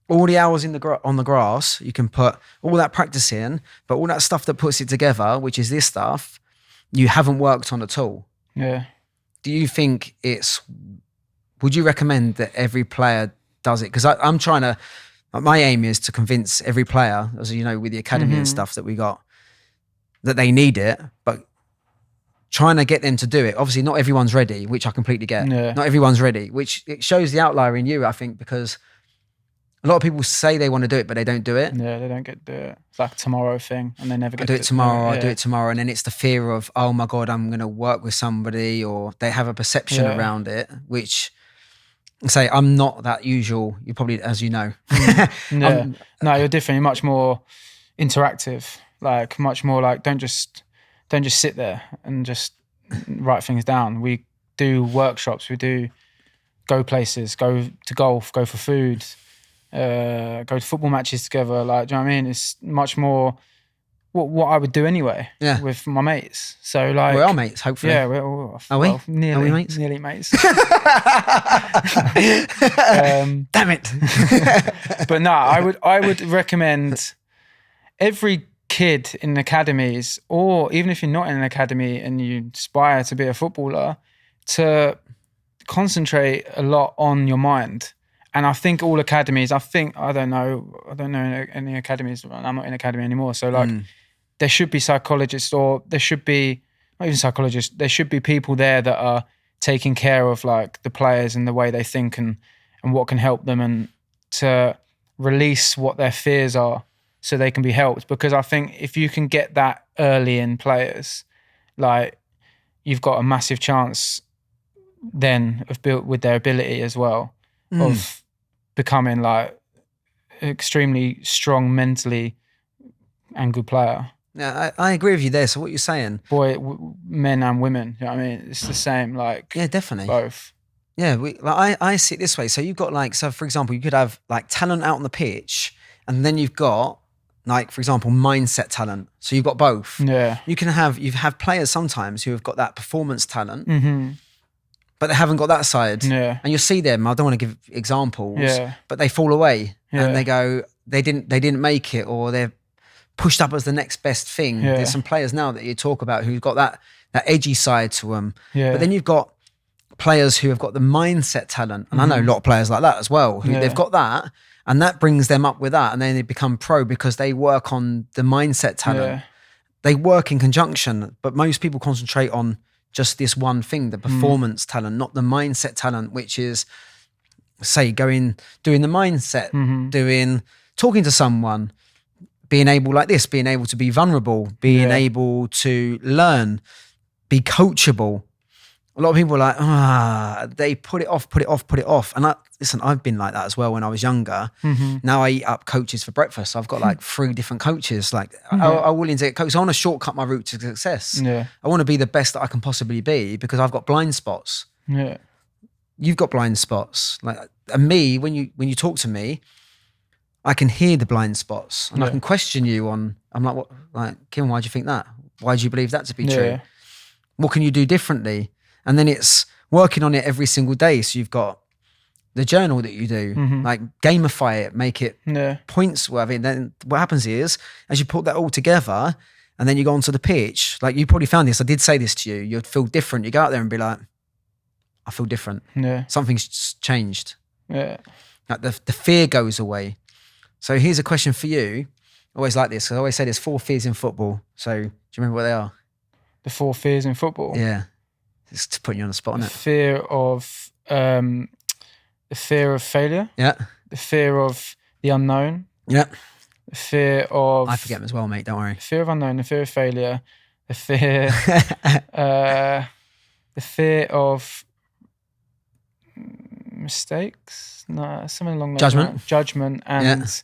all the hours on the grass. You can put all that practice in, but all that stuff that puts it together, which is this stuff, you haven't worked on at all. Yeah. Do you think would you recommend that every player does it? Because I'm trying to, my aim is to convince every player, as you know, with the academy and stuff that we got, that they need it, but trying to get them to do it. Obviously, not everyone's ready, which I completely get. Yeah. Not everyone's ready, which it shows the outlier in you, I think, because a lot of people say they want to do it, but they don't do it. Yeah, they don't get to do it. It's like a tomorrow thing, and they never get to do it tomorrow. Yeah. I'll do it tomorrow. And then it's the fear of, oh my God, I'm going to work with somebody, or they have a perception around it, which say I'm not that usual. You probably, as you know. No, you're different. You're much more interactive, like much more like don't just sit there and just write things down. We do workshops. We do go places, go to golf, go for food, go to football matches together. Like, do you know what I mean? It's much more what I would do anyway with my mates. So like, we are mates, hopefully. Yeah, are we? Nearly, are we mates? Nearly mates. Damn it! But no, I would recommend every kid in academies, or even if you're not in an academy and you aspire to be a footballer, to concentrate a lot on your mind. And I think all academies, I don't know any academies. I'm not in academy anymore. So like, there should be psychologists, or there should be not even psychologists. There should be people there that are taking care of like the players and the way they think and what can help them, and to release what their fears are so they can be helped. Because I think if you can get that early in players, like you've got a massive chance then of built with their ability as well of becoming like extremely strong mentally and good player. Yeah, I agree with you there. So what you're saying, men and women, you know what I mean? It's the same, like definitely both. Yeah, I see it this way. So you've got like, so for example, you could have like talent out on the pitch, and then you've got like, for example, mindset talent. So you've got both. Yeah. You have players sometimes who have got that performance talent, but they haven't got that side. Yeah. And you'll see them, I don't want to give examples, Yeah. but they fall away and Yeah. they go, they didn't make it, or they're pushed up as the next best thing. Yeah. There's some players now that you talk about who've got that edgy side to them. Yeah. But then you've got players who have got the mindset talent. And I know a lot of players like that as well, who they've got that, and that brings them up with that. And then they become pro because they work on the mindset talent. Yeah. They work in conjunction, but most people concentrate on just this one thing, the performance talent, not the mindset talent, which is, say, doing the mindset, talking to someone, being able like this, being able to be vulnerable, being able to learn, be coachable. A lot of people are like, they put it off. And I've been like that as well when I was younger. Now I eat up coaches for breakfast. I've got like 3 different coaches. Like I'm willing to get coaches. I want to shortcut my route to success. Yeah. I want to be the best that I can possibly be because I've got blind spots. Yeah. You've got blind spots. Like, and me, when you talk to me, I can hear the blind spots and I can question you on, I'm like, what, like, Kim, why do you think that? Why do you believe that to be true? What can you do differently? And then it's working on it every single day. So you've got the journal that you do, like gamify it, make it points worthy. And then what happens is, as you put that all together and then you go onto the pitch, like you probably found this, I did say this to you, you'd feel different. You go out there and be like, I feel different. Yeah. Something's changed. Yeah. Like the fear goes away. So here's a question for you. I always like this. I always say there's 4 fears in football. So do you remember what they are? The 4 fears in football? Yeah. It's putting you on the spot, isn't it? The fear of failure. Yeah. The fear of the unknown. Yeah. The fear of... I forget them as well, mate. Don't worry. The fear of unknown, the fear of failure, the fear... the fear of mistakes? No, something along those Judgment. lines. Judgment and...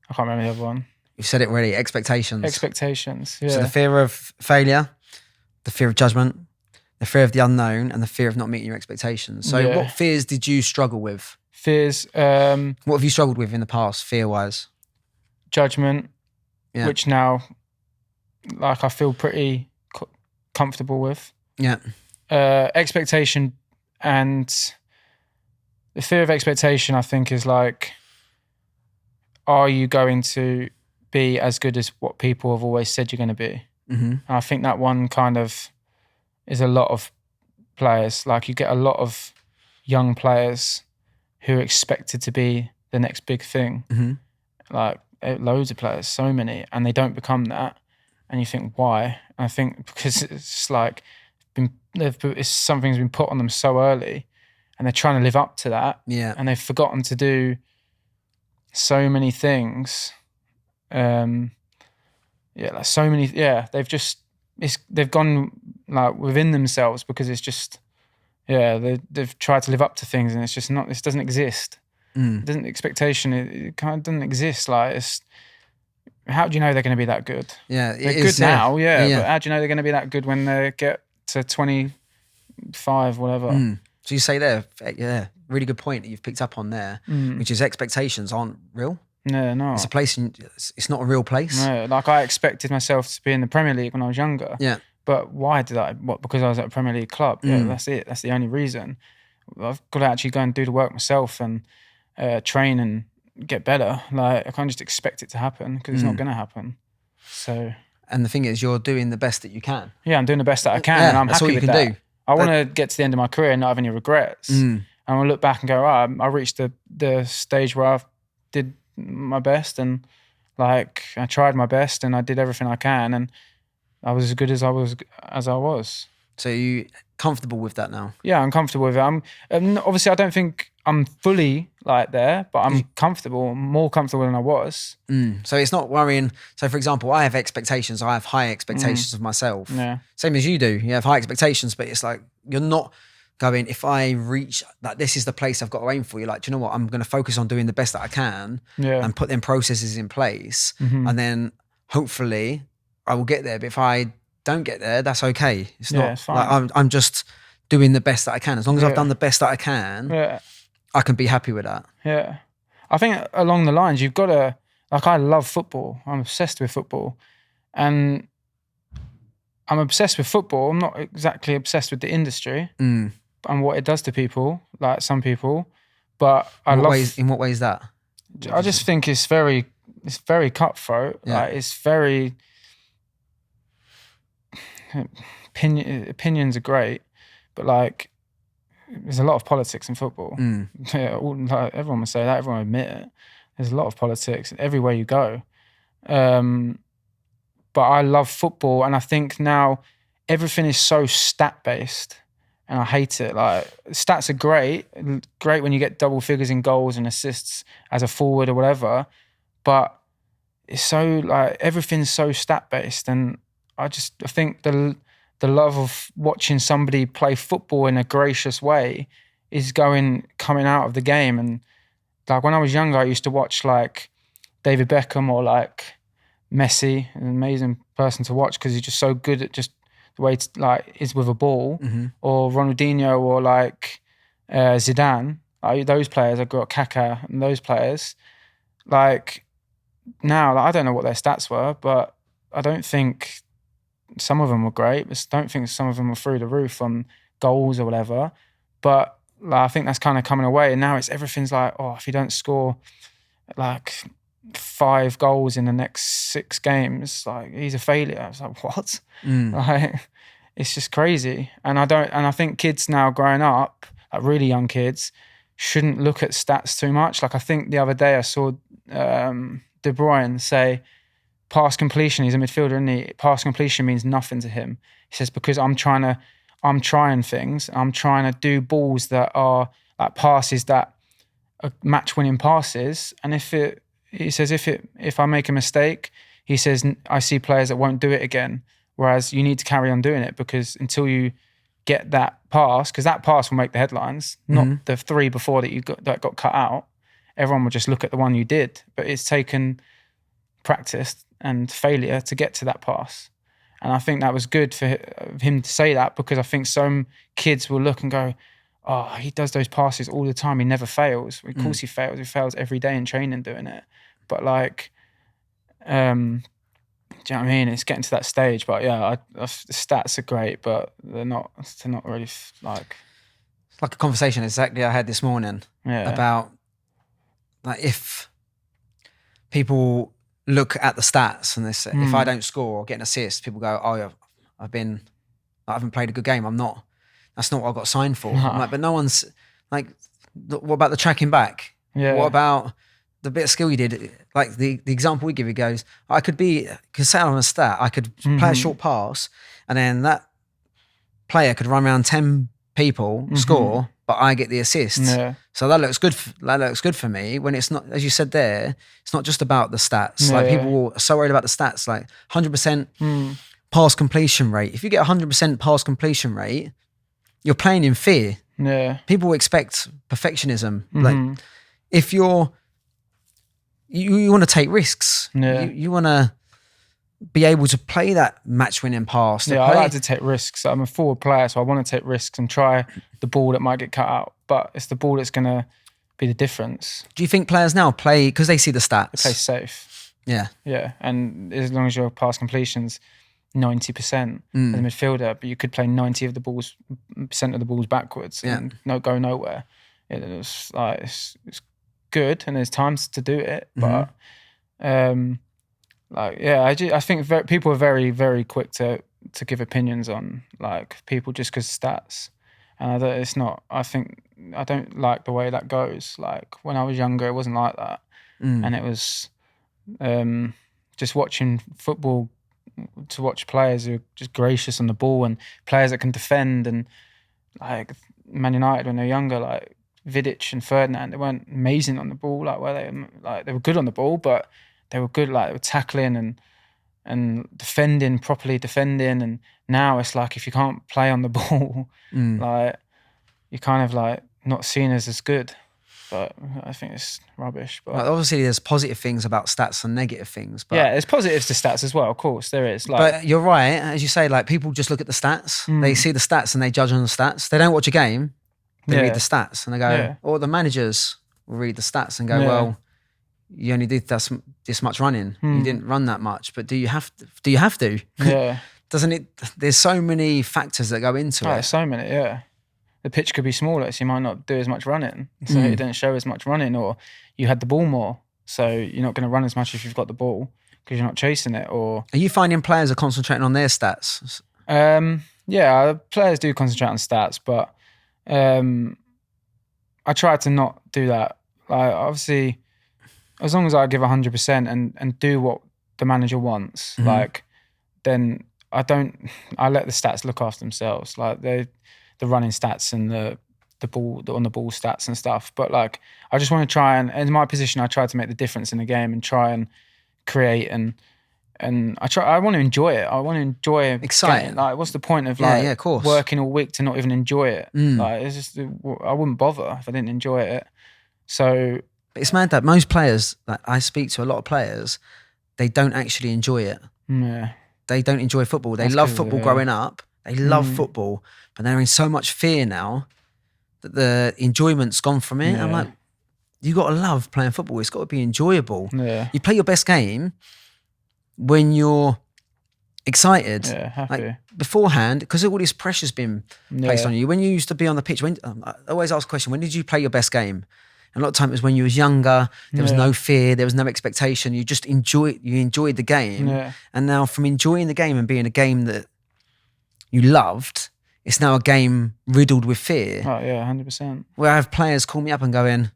I can't remember the other one. You've said it already. Expectations. Expectations, yeah. So the fear of failure, the fear of judgment, the fear of the unknown, and the fear of not meeting your expectations. So what fears did you struggle with? Fears... what have you struggled with in the past, fear-wise? Judgment, which now, like, I feel pretty comfortable with. Yeah. Expectation, and the fear of expectation, I think, is like, are you going to be as good as what people have always said you're going to be? And I think that one kind of is a lot of players. Like, you get a lot of young players who are expected to be the next big thing. Like, loads of players, so many, and they don't become that. And you think, why? And I think because it's like something's been put on them so early, and they're trying to live up to that. Yeah. And they've forgotten to do so many things. Like so many. Yeah, they've gone like within themselves because it's just they've tried to live up to things, and it's just not. This doesn't exist. It doesn't expectation. It kind of doesn't exist. Like, it's, how do you know they're going to be that good? Yeah, they're good now. Yeah, but how do you know they're going to be that good when they get to 25, whatever? So you say there, really good point that you've picked up on there, which is expectations aren't real. No. It's a place. It's not a real place. No, like, I expected myself to be in the Premier League when I was younger. Yeah. But why did I? What? Because I was at a Premier League club. Yeah, that's it. That's the only reason. I've got to actually go and do the work myself and train and get better. Like, I can't just expect it to happen because it's not going to happen. So. And the thing is, you're doing the best that you can. Yeah, I'm doing the best that I can, and I'm happy with that. That's all you can do. I want to get to the end of my career and not have any regrets. And I'll look back and go, I reached the stage where I did my best, and like, I tried my best, and I did everything I can, and I was as good as I was. So you comfortable with that now? Yeah, I'm comfortable with it. Obviously, I don't think I'm fully like there, but I'm comfortable, more comfortable than I was. So it's not worrying. So for example, I have expectations. I have high expectations of myself. Yeah. Same as you do. You have high expectations, but it's like, you're not going, if I reach that, this is the place I've got to aim for. You're like, do you know what? I'm going to focus on doing the best that I can and put them processes in place. And then hopefully I will get there. But if I don't get there, that's okay. It's not, it's fine. Like, I'm just doing the best that I can. As long as I've done the best that I can, I can be happy with that. Yeah. I think along the lines, you've got to, like, I love football. I'm obsessed with football. And I'm obsessed with football. I'm not exactly obsessed with the industry and what it does to people, like some people. But in what way is that? I just think it's very cutthroat. Yeah. Like, it's very... Opinions are great, but like, there's a lot of politics in football. Like, everyone would say that, everyone would admit it. There's a lot of politics everywhere you go. But I love football, and I think now everything is so stat-based, and I hate it. Like, stats are great when you get double figures in goals and assists as a forward or whatever, but it's so, like, everything's so stat-based, and I think the love of watching somebody play football in a gracious way is coming out of the game. And like, when I was younger, I used to watch like David Beckham or like Messi, an amazing person to watch because he's just so good at just the way it's like is with a ball, or Ronaldinho or like Zidane. Those players, I got Kaká and those players. Like, now, like, I don't know what their stats were, but I don't think some of them were great. I don't think some of them were through the roof on goals or whatever. But like, I think that's kind of coming away. And now everything's like, oh, if you don't score like 5 goals in the next 6 games, like he's a failure. I was like, what? Like, it's just crazy. And I think kids now growing up, like really young kids, shouldn't look at stats too much. Like I think the other day I saw De Bruyne say pass completion, he's a midfielder, and pass completion means nothing to him. He says, because I'm trying things, I'm trying to do balls that are like passes that are match-winning passes. And if I make a mistake, he says, I see players that won't do it again. Whereas you need to carry on doing it, because until you get that pass, because that pass will make the headlines, not the 3 before that got cut out. Everyone will just look at the one you did, but it's taken practice and failure to get to that pass. And I think that was good for him to say that, because I think some kids will look and go, oh, he does those passes all the time. He never fails. Of course he fails. He fails every day in training doing it. But like, do you know what I mean? It's getting to that stage. But yeah, the stats are great, but they're not really like. It's like a conversation exactly I had this morning about like if people look at the stats and they say, if I don't score or get an assist, people go, oh, yeah, I haven't played a good game. That's not what I got signed for. I'm like, but no one's like, what about the tracking back? Yeah. What about the bit of skill you did? Like the example we give, he goes, I could say on a stat, I could play a short pass and then that player could run around 10 people, score, but I get the assist. Yeah. So that looks good for me, when it's not, as you said there, it's not just about the stats. Like people are so worried about the stats, like 100% pass completion rate. If you get 100% pass completion rate, you're playing in fear. Yeah. People expect perfectionism. Like if you want to take risks, you want to be able to play that match-winning pass. I like to take risks. I'm a forward player, so I want to take risks and try the ball that might get cut out. But it's the ball that's going to be the difference. Do you think players now play, because they see the stats? They play safe. Yeah. Yeah, and as long as your pass completion's 90% as a midfielder, but you could play 90% of the balls backwards and go nowhere. It's like it's good, and there's times to do it, but I think people are very, very quick to give opinions on like people just because stats, and I don't like the way that goes. Like when I was younger, it wasn't like that, and it was just watching football, to watch players who are just gracious on the ball and players that can defend. And like Man United when they were younger, like Vidic and Ferdinand, they weren't amazing on the ball, they were good on the ball, but they were good, like they were tackling and properly defending. And now it's like if you can't play on the ball, like you're kind of like not seen as good. But I think it's rubbish. But well, obviously there's positive things about stats and negative things. But yeah, there's positives to stats as well, of course, there is. But you're right, as you say, like people just look at the stats. They see the stats and they judge on the stats. They don't watch a game, they read the stats and they go, or the managers will read the stats and go, well, you only did this much running. You didn't run that much. But do you have to? Yeah. Doesn't it? There's so many factors that go into it. There's so many, yeah. The pitch could be smaller, so you might not do as much running. So it didn't show as much running, or you had the ball more. So you're not going to run as much if you've got the ball because you're not chasing it. Or are you finding players are concentrating on their stats? Yeah, players do concentrate on stats, but I try to not do that. Like obviously, as long as I give 100% and do what the manager wants, like then I let the stats look after themselves. Like the running stats and the ball on the ball stats and stuff. But like I just want to try and in my position I try to make the difference in the game and try and create and I want to enjoy it. I want to enjoy exciting. Like what's the point of of course, working all week to not even enjoy it? Like it's just I wouldn't bother if I didn't enjoy it. So it's mad that most players, like I speak to a lot of players, they don't actually enjoy it. Yeah. They don't enjoy football. They love football growing up. They love football, but they're in so much fear now that the enjoyment's gone from it. I'm like, you got to love playing football. It's got to be enjoyable. Yeah. You play your best game when you're excited. Yeah, happy. Like beforehand, because all this pressure's been placed on you. When you used to be on the pitch, I always ask a question, when did you play your best game? And a lot of time it was when you was younger, there was no fear, there was no expectation. You just enjoyed the game. Yeah. And now from enjoying the game and being a game that you loved, it's now a game riddled with fear. Oh yeah, 100%. Where I have players call me up and going,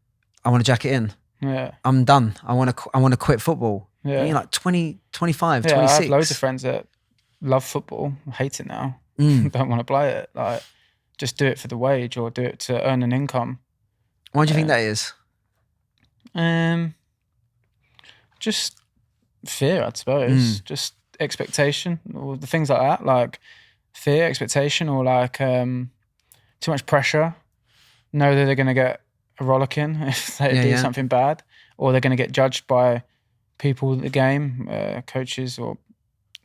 I want to jack it in. Yeah. I'm done. I want to quit football. Yeah. And you're like 20, 25, yeah, 26. I have loads of friends that love football, hate it now, Mm. don't want to play it. Like, just do it for the wage or do it to earn an income. Why do you think that is? Just fear, I suppose. Just expectation or the things like that, like fear, expectation, or like too much pressure. Know that they're going to get a rollicking if they do something bad, or they're going to get judged by people at the game, coaches or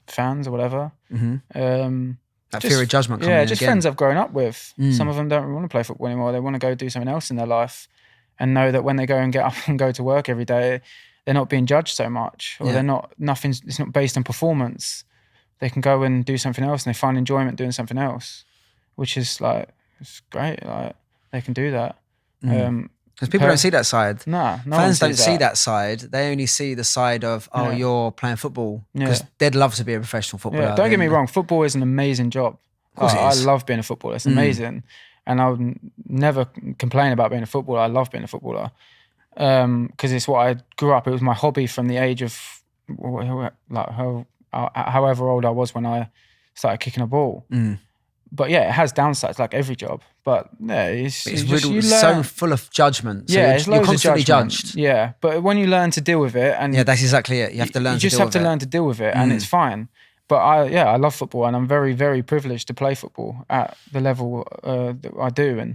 fans or whatever. Mm-hmm. That fear of judgment coming yeah, in just again. friends I've grown up with. Some of them don't want to play football anymore. They want to go do something else in their life, and know that when they go and get up and go to work every day, they're not being judged so much, or it's not based on performance. They can go and do something else, and they find enjoyment doing something else, which is like, it's great. Like, they can do that. Because people don't see that side. No Fans one don't sees see that. that side. They only see the side of, you're playing football. Because Yeah. they'd love to be a professional footballer. Yeah, don't get me wrong. Football is an amazing job. Of course it I is. love being a footballer. It's amazing. And I would never complain about being a footballer. I love being a footballer. Because it's what I grew up. It was my hobby from the age of like however old I was when I started kicking a ball. But yeah, it has downsides like every job. But yeah, It's riddled, so full of judgment. So it's you're loads constantly of judgment. judged. Yeah, but when you learn to deal with it, and Yeah, that's exactly it. You have to learn you to just deal have to with it. learn to deal with it, and it's fine. But I love football, and I'm very, very privileged to play football at the level that I do,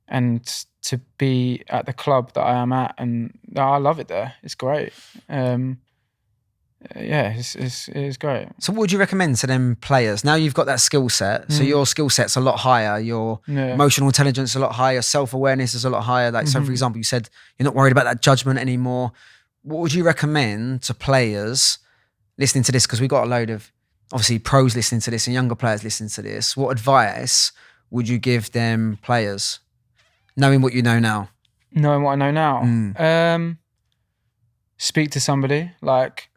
and to be at the club that I am at, and I love it there. It's great. It's great. So what would you recommend to them players? Now you've got that skill set, so your skill set's a lot higher, your emotional intelligence is a lot higher, self-awareness is a lot higher. Like, so for example, you said you're not worried about that judgment anymore. What would you recommend to players listening to this? Because we got a load of, obviously, pros listening to this and younger players listening to this. What advice would you give them players, knowing what you know now? Knowing what I know now? Speak to somebody like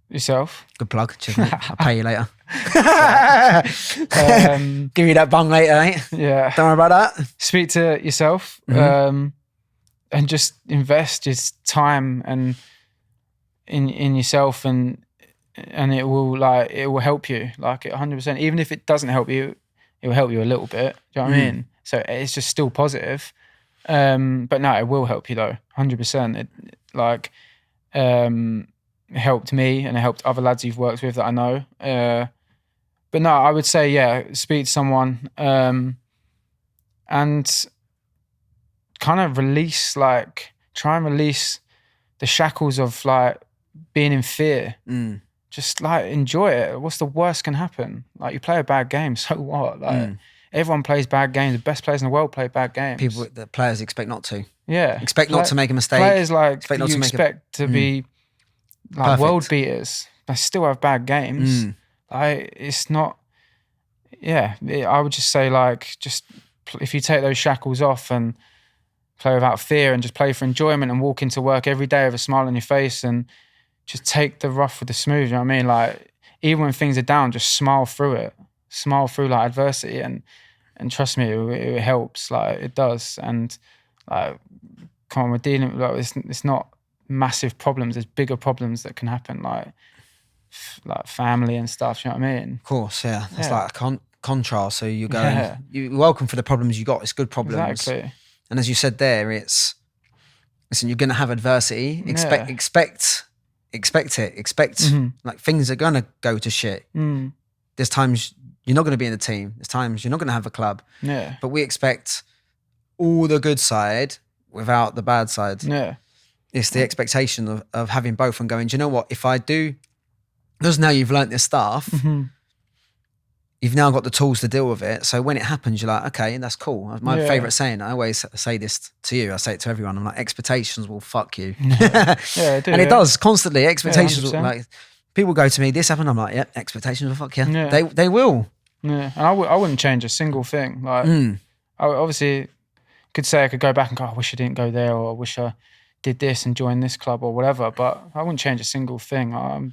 yourself. Good plug. Cheers, mate. I'll pay you later. Give you that bung later, mate. Yeah. Don't worry about that. Speak to yourself and just invest your time and in yourself, and it will help you, like 100%. Even if it doesn't help you, it will help you a little bit. Do you know what I mean? So it's just still positive. But no, it will help you though, 100%. It helped me and it helped other lads you've worked with that I know. But no, I would say, speak to someone and kind of try and release the shackles of like being in fear. Just like enjoy it. What's the worst can happen? Like, you play a bad game, so what? Like, everyone plays bad games. The best players in the world play bad games. The players expect not to. Yeah. Expect not to make a mistake. Players to be like Perfect. world beaters. They still have bad games. It's not. Yeah, I would just say if you take those shackles off and play without fear and just play for enjoyment and walk into work every day with a smile on your face and just take the rough with the smooth. You know what I mean? Like, even when things are down, just smile through it. Smile through like adversity, and trust me, it helps. Like, it does. And like, come on, we're dealing with it's not massive problems. There's bigger problems that can happen, like family and stuff. You know what I mean? Of course, yeah. It's like a contrast. So you're going, you're welcome for the problems you got. It's good problems. Exactly. And as you said there, listen, you're going to have adversity. Expect it. Expect like things are going to go to shit. There's times you're not going to be in the team. There's times you're not going to have a club. Yeah. But we expect all the good side without the bad side. Yeah. It's the expectation of having both and going, do you know what? If I do, because now you've learnt this stuff, you've now got the tools to deal with it. So when it happens, you're like, okay, that's cool. My favourite saying, I always say this to you, I say it to everyone. I'm like, expectations will fuck you. Yeah, I do, and it does constantly. Expectations will, 100%. like, people go to me, this happened. I'm like, yep, expectations will fuck you. Yeah. They will. Yeah, and I wouldn't change a single thing. Like, I obviously could say I could go back and go, I wish I didn't go there, or I wish I did this and joined this club or whatever. But I wouldn't change a single thing. I'm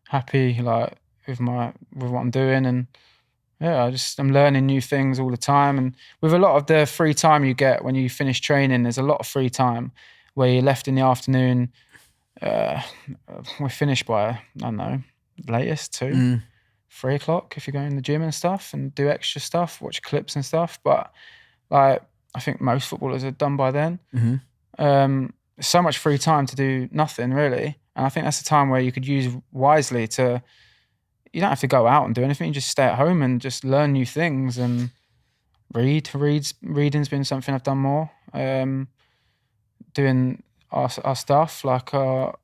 happy like with what I'm doing, and yeah, I'm learning new things all the time. And with a lot of the free time you get when you finish training, there's a lot of free time where you're left in the afternoon. We finish by, I don't know, latest 2, 3 o'clock if you go in the gym and stuff and do extra stuff, watch clips and stuff. But like, I think most footballers are done by then. So much free time to do nothing really. And I think that's the time where you could use wisely to, you don't have to go out and do anything. You just stay at home and just learn new things and reading's been something I've done more. Doing our stuff, like our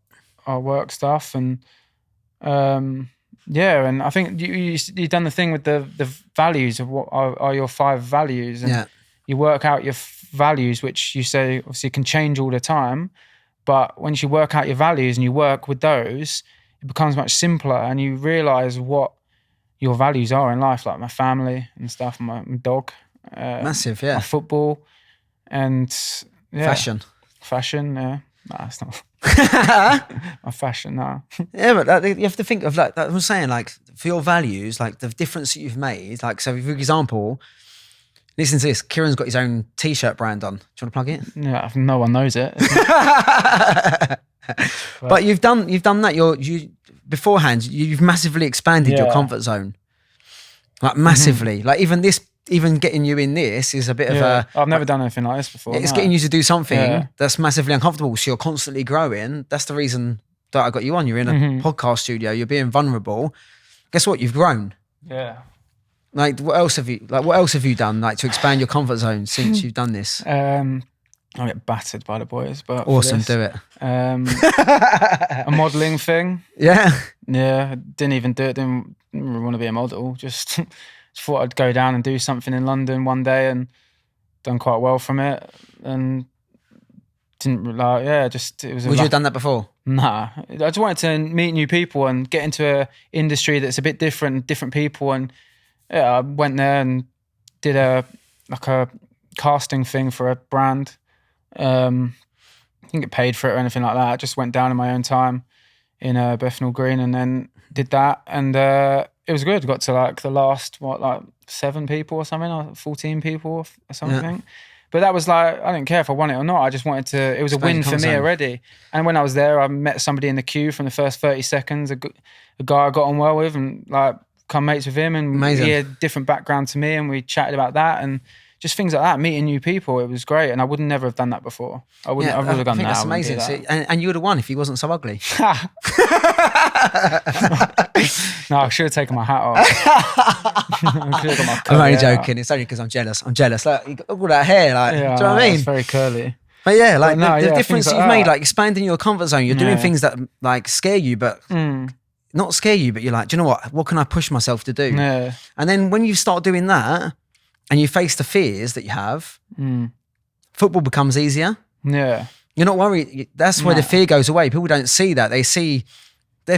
work stuff, and and I think you've done the thing with the values of what are your 5 values, and you work out your values, which you say obviously can change all the time, but once you work out your values and you work with those, it becomes much simpler, and you realise what your values are in life, like my family and stuff, my dog, massive, my football, and fashion, yeah. Nah, it's not. My fashion, no. Yeah, but you have to think of like I was saying, like for your values, like the difference that you've made. Like, so for example, listen to this. Kieran's got his own T-shirt brand on. Do you want to plug it? Yeah, no one knows it. But you've done that. You beforehand, you've massively expanded your comfort zone, like massively. Like even getting you in this is a bit of a... I've never done anything like this before. It's getting you to do something that's massively uncomfortable, so you're constantly growing. That's the reason that I got you on. You're in a podcast studio, you're being vulnerable. Guess what? You've grown. Yeah. Like, what else have you done, like, to expand your comfort zone since you've done this? I get battered by the boys, but... Awesome, do it. A modelling thing. Yeah. Yeah, didn't even do it, didn't really want to be a model, just thought I'd go down and do something in London one day, and done quite well from it, and didn't like, it was... Would you have done that before? Nah, I just wanted to meet new people and get into an industry that's a bit different people, and I went there and did a casting thing for a brand. Didn't get paid for it or anything like that. I just went down in my own time in Bethnal Green and then did that, and it was good. Got to like the last 7 people or something, or 14 people or something. But that was like, I didn't care if I won it or not. I just wanted to, it was a win for me already. And when I was there, I met somebody in the queue from the first 30 seconds, a guy I got on well with, and like become mates with him, and Amazing. He had a different background to me, and we chatted about that and just things like that, meeting new people. It was great, and I would never have done that before. I would have done that. That's amazing. And you would have won if he wasn't so ugly. No, I should have taken my hat off. I'm only joking. It's only because I'm jealous. Like, you got all that hair, like, do you know what I mean? It's very curly. But yeah, like the difference that you've made, like expanding your comfort zone. You're doing things that like scare you, but not scare you, but you're like, do you know what? What can I push myself to do? Yeah. And then when you start doing that, and you face the fears that you have, football becomes easier. Yeah. You're not worried. That's where the fear goes away. People don't see that. They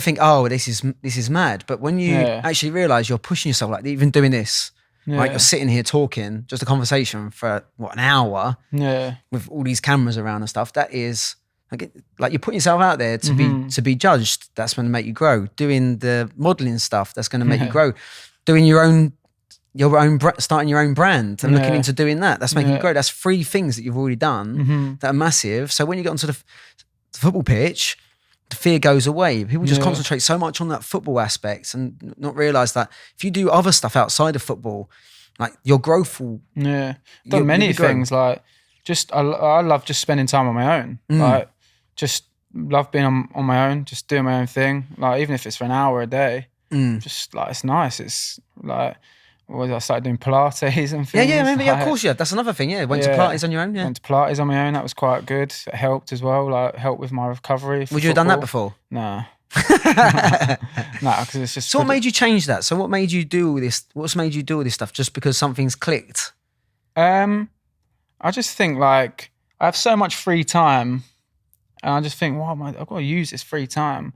think, oh, this is mad. But when you actually realise you're pushing yourself, like even doing this, like you're sitting here talking, just a conversation for an hour, with all these cameras around and stuff. That is like you're putting yourself out there to be judged. That's going to make you grow. Doing the modelling stuff, that's going to make you grow. Doing starting your own brand and looking into doing that, that's making you grow. That's 3 things that you've already done that are massive. So when you get onto the football pitch, the fear goes away. People just concentrate so much on that football aspect and not realise that if you do other stuff outside of football, like your growth will... Yeah. Done many things, like just, I love just spending time on my own. Like just love being on my own, just doing my own thing. Like even if it's for an hour a day, just like, it's nice. It's like... I started doing Pilates and things. Of course, that's another thing. Went to Pilates on your own. Went to Pilates on my own. That was quite good. It helped as well. Like helped with my recovery. Would you have done that before? No. Because it's just. So what made you change that? So what made you do all this? What's made you do all this stuff? Just because something's clicked? I just think like I have so much free time, and I just think, I've got to use this free time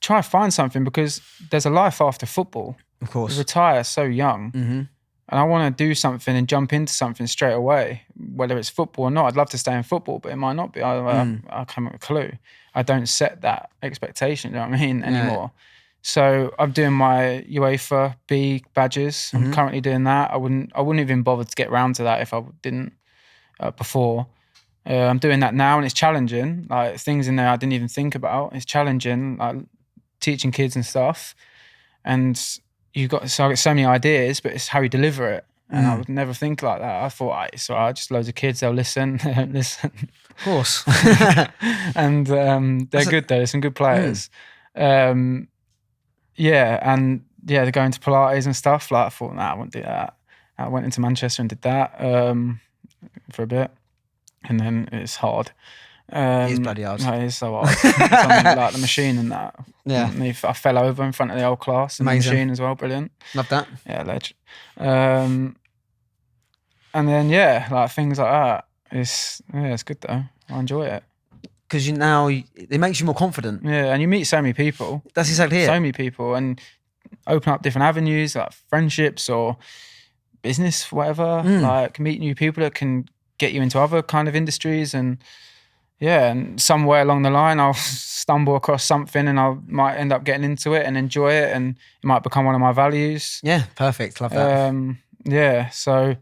try to find something, because there's a life after football. Of course. You retire so young. Mm-hmm. And I want to do something and jump into something straight away, whether it's football or not. I'd love to stay in football, but it might not be. I can't have a clue. I don't set that expectation, you know what I mean, anymore. So I'm doing my UEFA B badges. I'm currently doing that. I wouldn't even bother to get around to that if I didn't before. I'm doing that now, and it's challenging. Like, things in there I didn't even think about. It's challenging, like teaching kids and stuff. And I get so many ideas, but it's how you deliver it. And I would never think like that. I thought, it's all right, just loads of kids, they'll listen. They don't listen. Of course. And they're good though. There's some good players. They're going to Pilates and stuff. Like, I thought, I won't do that. I went into Manchester and did that for a bit. And then it's hard. It is bloody hard. No, it is so hard. Something like the machine and that. Yeah. I fell over in front of the old class and the machine as well. Brilliant. Love that. Yeah, legend. And then like things like that. It's good though. I enjoy it. Because it makes you more confident. Yeah, and you meet so many people. That's exactly it. So many people, and open up different avenues, like friendships or business, whatever. Like, meet new people that can get you into other kind of industries. And and somewhere along the line I'll stumble across something and I might end up getting into it and enjoy it, and it might become one of my values. Yeah, perfect. Love that. So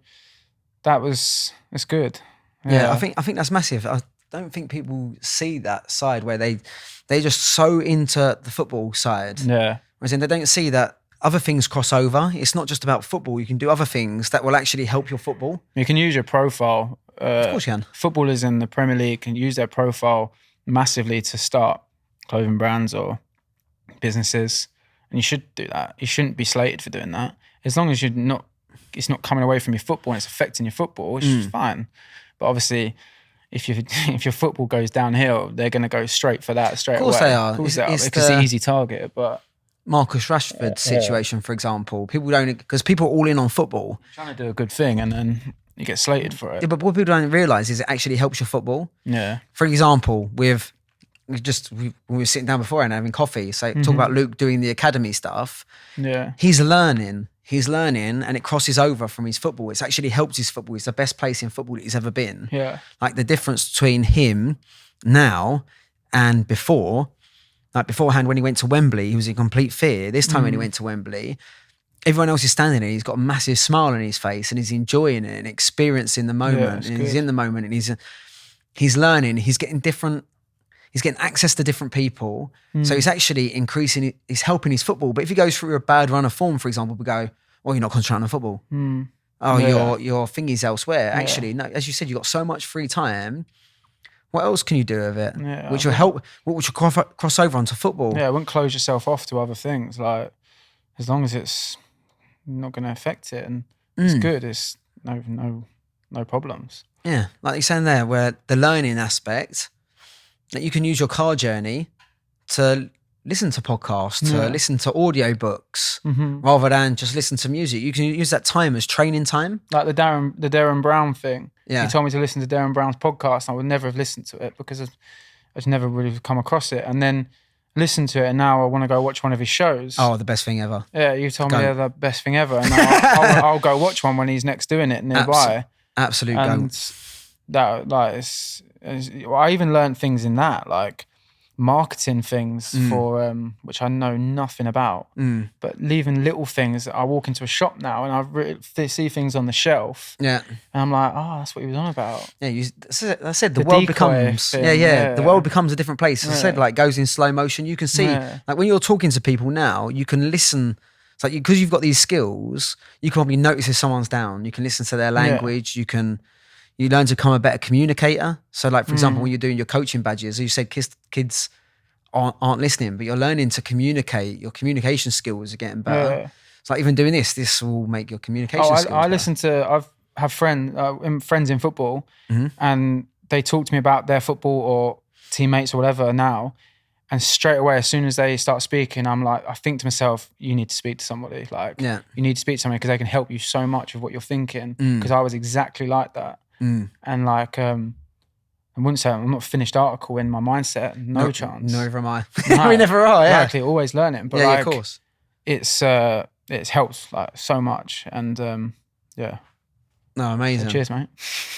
it's good. Yeah, I think that's massive. I don't think people see that side where they're just so into the football side. Yeah. Whereas they don't see that other things cross over. It's not just about football. You can do other things that will actually help your football. You can use your profile. Of course you can. Footballers in the Premier League can use their profile massively to start clothing brands or businesses. And you should do that. You shouldn't be slated for doing that. As long as it's not coming away from your football and it's affecting your football, which is fine. But obviously, if your football goes downhill, they're going to go straight for that straight away. Of course they are. Of course they are, It's because it's the easy target. But Marcus Rashford situation, for example, people don't, because people are all in on football. You're trying to do a good thing and then you get slated for it. Yeah, but what people don't realise is it actually helps your football. Yeah. For example, we were sitting down before and having coffee. So talk about Luke doing the academy stuff. Yeah. He's learning and it crosses over from his football. It's actually helped his football. It's the best place in football that he's ever been. Yeah. Like, the difference between him now and before, like beforehand when he went to Wembley, he was in complete fear. This time when he went to Wembley, everyone else is standing there. He's got a massive smile on his face and he's enjoying it and experiencing the moment. And he's in the moment and he's learning. He's getting access to different people. So he's actually he's helping his football. But if he goes through a bad run of form, for example, we go, well, you're not concentrating on football. Your thingy's elsewhere. Actually, no, as you said, you've got so much free time. What else can you do with it? Yeah, which will cross over onto football. Yeah, I wouldn't close yourself off to other things. Like, as long as it's not going to affect it and it's good, it's no problems. Yeah, like you're saying there, where the learning aspect, that you can use your car journey to listen to podcasts, to listen to audio books, rather than just listen to music. You can use that time as training time. Like the Darren Brown thing. Yeah. He told me to listen to Darren Brown's podcast, and I would never have listened to it because I've never really come across it. And then listened to it, and now I want to go watch one of his shows. Oh, the best thing ever. Yeah, you told me they're the best thing ever. And I'll go watch one when he's next doing it nearby. Absolute and that, like, I even learned things in that, like marketing things for which I know nothing about, but leaving little things. I walk into a shop now and I see things on the shelf, and I'm like, oh, that's what he was on about. Yeah, I said the world becomes the world becomes a different place. As I said, like, goes in slow motion. You can see, like, when you're talking to people now, you can listen. It's like, because you've got these skills, you can probably notice if someone's down. You can listen to their language. You learn to become a better communicator. So, like, for example, when you're doing your coaching badges, you said kids aren't listening, but you're learning to communicate. Your communication skills are getting better. Yeah. It's like, even doing this will make your communication skills better. I listen to, I have friends in football, and they talk to me about their football or teammates or whatever now. And straight away, as soon as they start speaking, I'm like, I think to myself, you need to speak to somebody. Like, you need to speak to somebody because they can help you so much with what you're thinking. Because I was exactly like that. And like, I wouldn't say I'm not a finished article in my mindset. No chance. Neither am I. No. We never are. Yeah. Exactly. Always learning. But Yeah, like, of course. it's helped like so much. And yeah. No, amazing. So cheers, mate.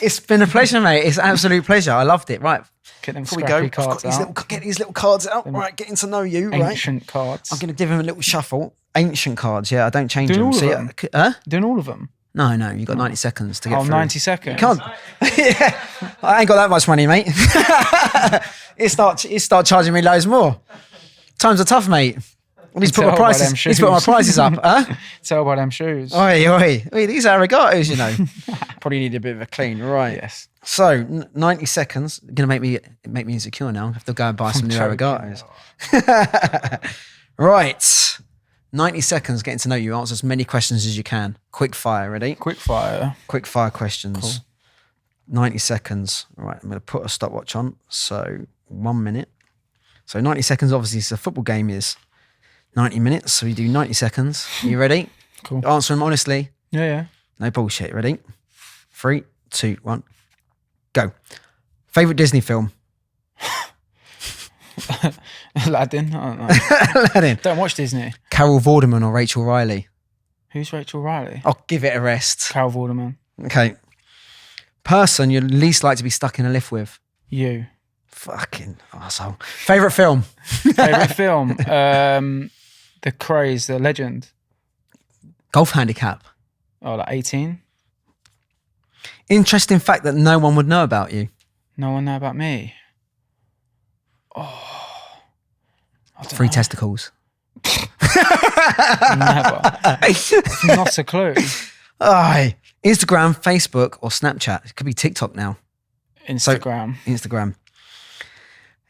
It's been a pleasure, mate. It's an absolute pleasure. I loved it. Right. Get them Before we scrappy go, cards out. get these little cards out. Right, getting to know you. Ancient right. cards. I'm going to give him a little shuffle. Ancient cards. Yeah, I don't change Doing them. all of them? Doing all of them? No, you've got 90 seconds to get through. 90 seconds? You can't. Yeah, I ain't got that much money, mate. You start charging me loads more. Times are tough, mate. I need to put my prices up. Huh? Tell by them shoes. Oi. These are Arigatos, you know. Probably need a bit of a clean, right? Yes. So 90 seconds. Gonna make me insecure now. I have to go and buy some new Arigatos. Right. 90 seconds getting to know you. Answer as many questions as you can. Quick fire. Ready? Quick fire. Quick fire questions. Cool. 90 seconds. All right. I'm going to put a stopwatch on. So 1 minute. So 90 seconds. Obviously, it's a football game is 90 minutes. So you do 90 seconds. You ready? Cool. Answer them honestly. Yeah. No bullshit. Ready? 3, 2, 1. Go. Favorite Disney film? Aladdin. I don't know. Aladdin. Don't watch Disney. Carol Vorderman or Rachel Riley? Who's Rachel Riley? I'll give it a rest. Carol Vorderman. Okay. Person you'd least like to be stuck in a lift with? You. Fucking arsehole. Favorite film? Favorite film? The Craze, the Legend. Golf handicap? Oh, like 18. Interesting fact that no one would know about you? No one know about me. I don't 3 know. testicles. Never. Not a clue. Aye. Instagram, Facebook, or Snapchat? It could be TikTok now. Instagram. Instagram.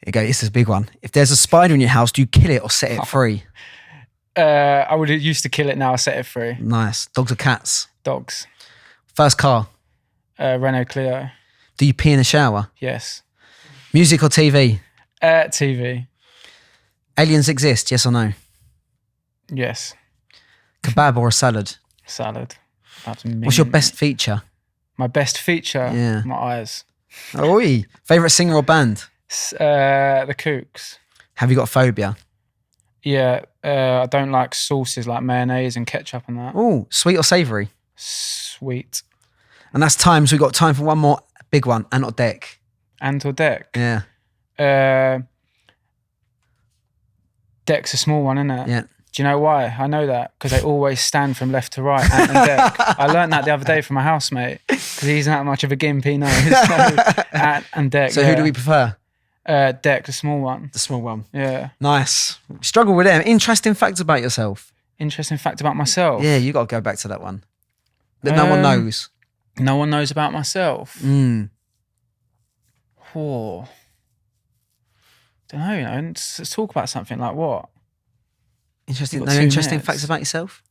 Here you go. This is a big one. If there's a spider in your house, do you kill it or set it free? I would have used to kill it, now I set it free. Nice. Dogs or cats? Dogs. First car? Renault Clio. Do you pee in the shower? Yes. Music or TV? TV. Aliens exist, yes or no? Yes. Kebab or a salad? Salad. What's your best feature? My best feature? Yeah. My eyes. Oi. Favorite singer or band? The Kooks. Have you got a phobia? Yeah. I don't like sauces like mayonnaise and ketchup and that. Oh, sweet or savoury? Sweet. And that's time, so we've got time for one more big one. Ant or deck? Ant or deck? Yeah. Deck's a small one, isn't it? Yeah. Do you know why? I know that because they always stand from left to right, Ant and Deck. I learned that the other day from my housemate because he's not much of a gimp, he knows. So, Ant and Deck. So who do we prefer? Deck, the small one. The small one. Yeah. Nice. Struggle with them. Interesting facts about yourself. Interesting fact about myself. Yeah, you got to go back to that one. That no one knows. No one knows about myself. Oh. Don't know, let's talk about something like what? Interesting. You've No got 2 interesting minutes. facts about yourself?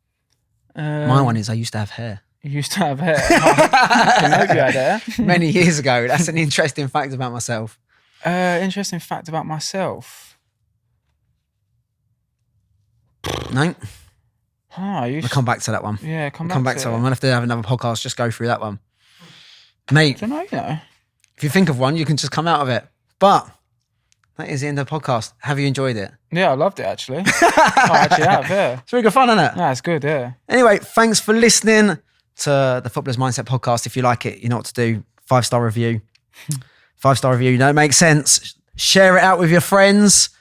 My one is I used to have hair. You used to have hair. I didn't know you had hair. Many years ago. That's an interesting fact about myself. Interesting fact about myself. No? Oh, I'll come back to that one. Yeah, come back to that one. I'm going to have to have another podcast, just go through that one. Mate, I don't know, if you think of one, you can just come out of it. But that is the end of the podcast. Have you enjoyed it? Yeah, I loved it actually. I actually have, yeah. It's really good fun, isn't it? Yeah, it's good, yeah. Anyway, thanks for listening to the Footballers Mindset podcast. If you like it, you know what to do. 5-star review. 5-star review. You know, it makes sense. Share it out with your friends.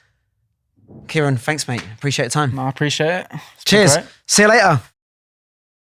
Kieran, thanks, mate. Appreciate your time. I appreciate it. It's been Cheers. great. See you later.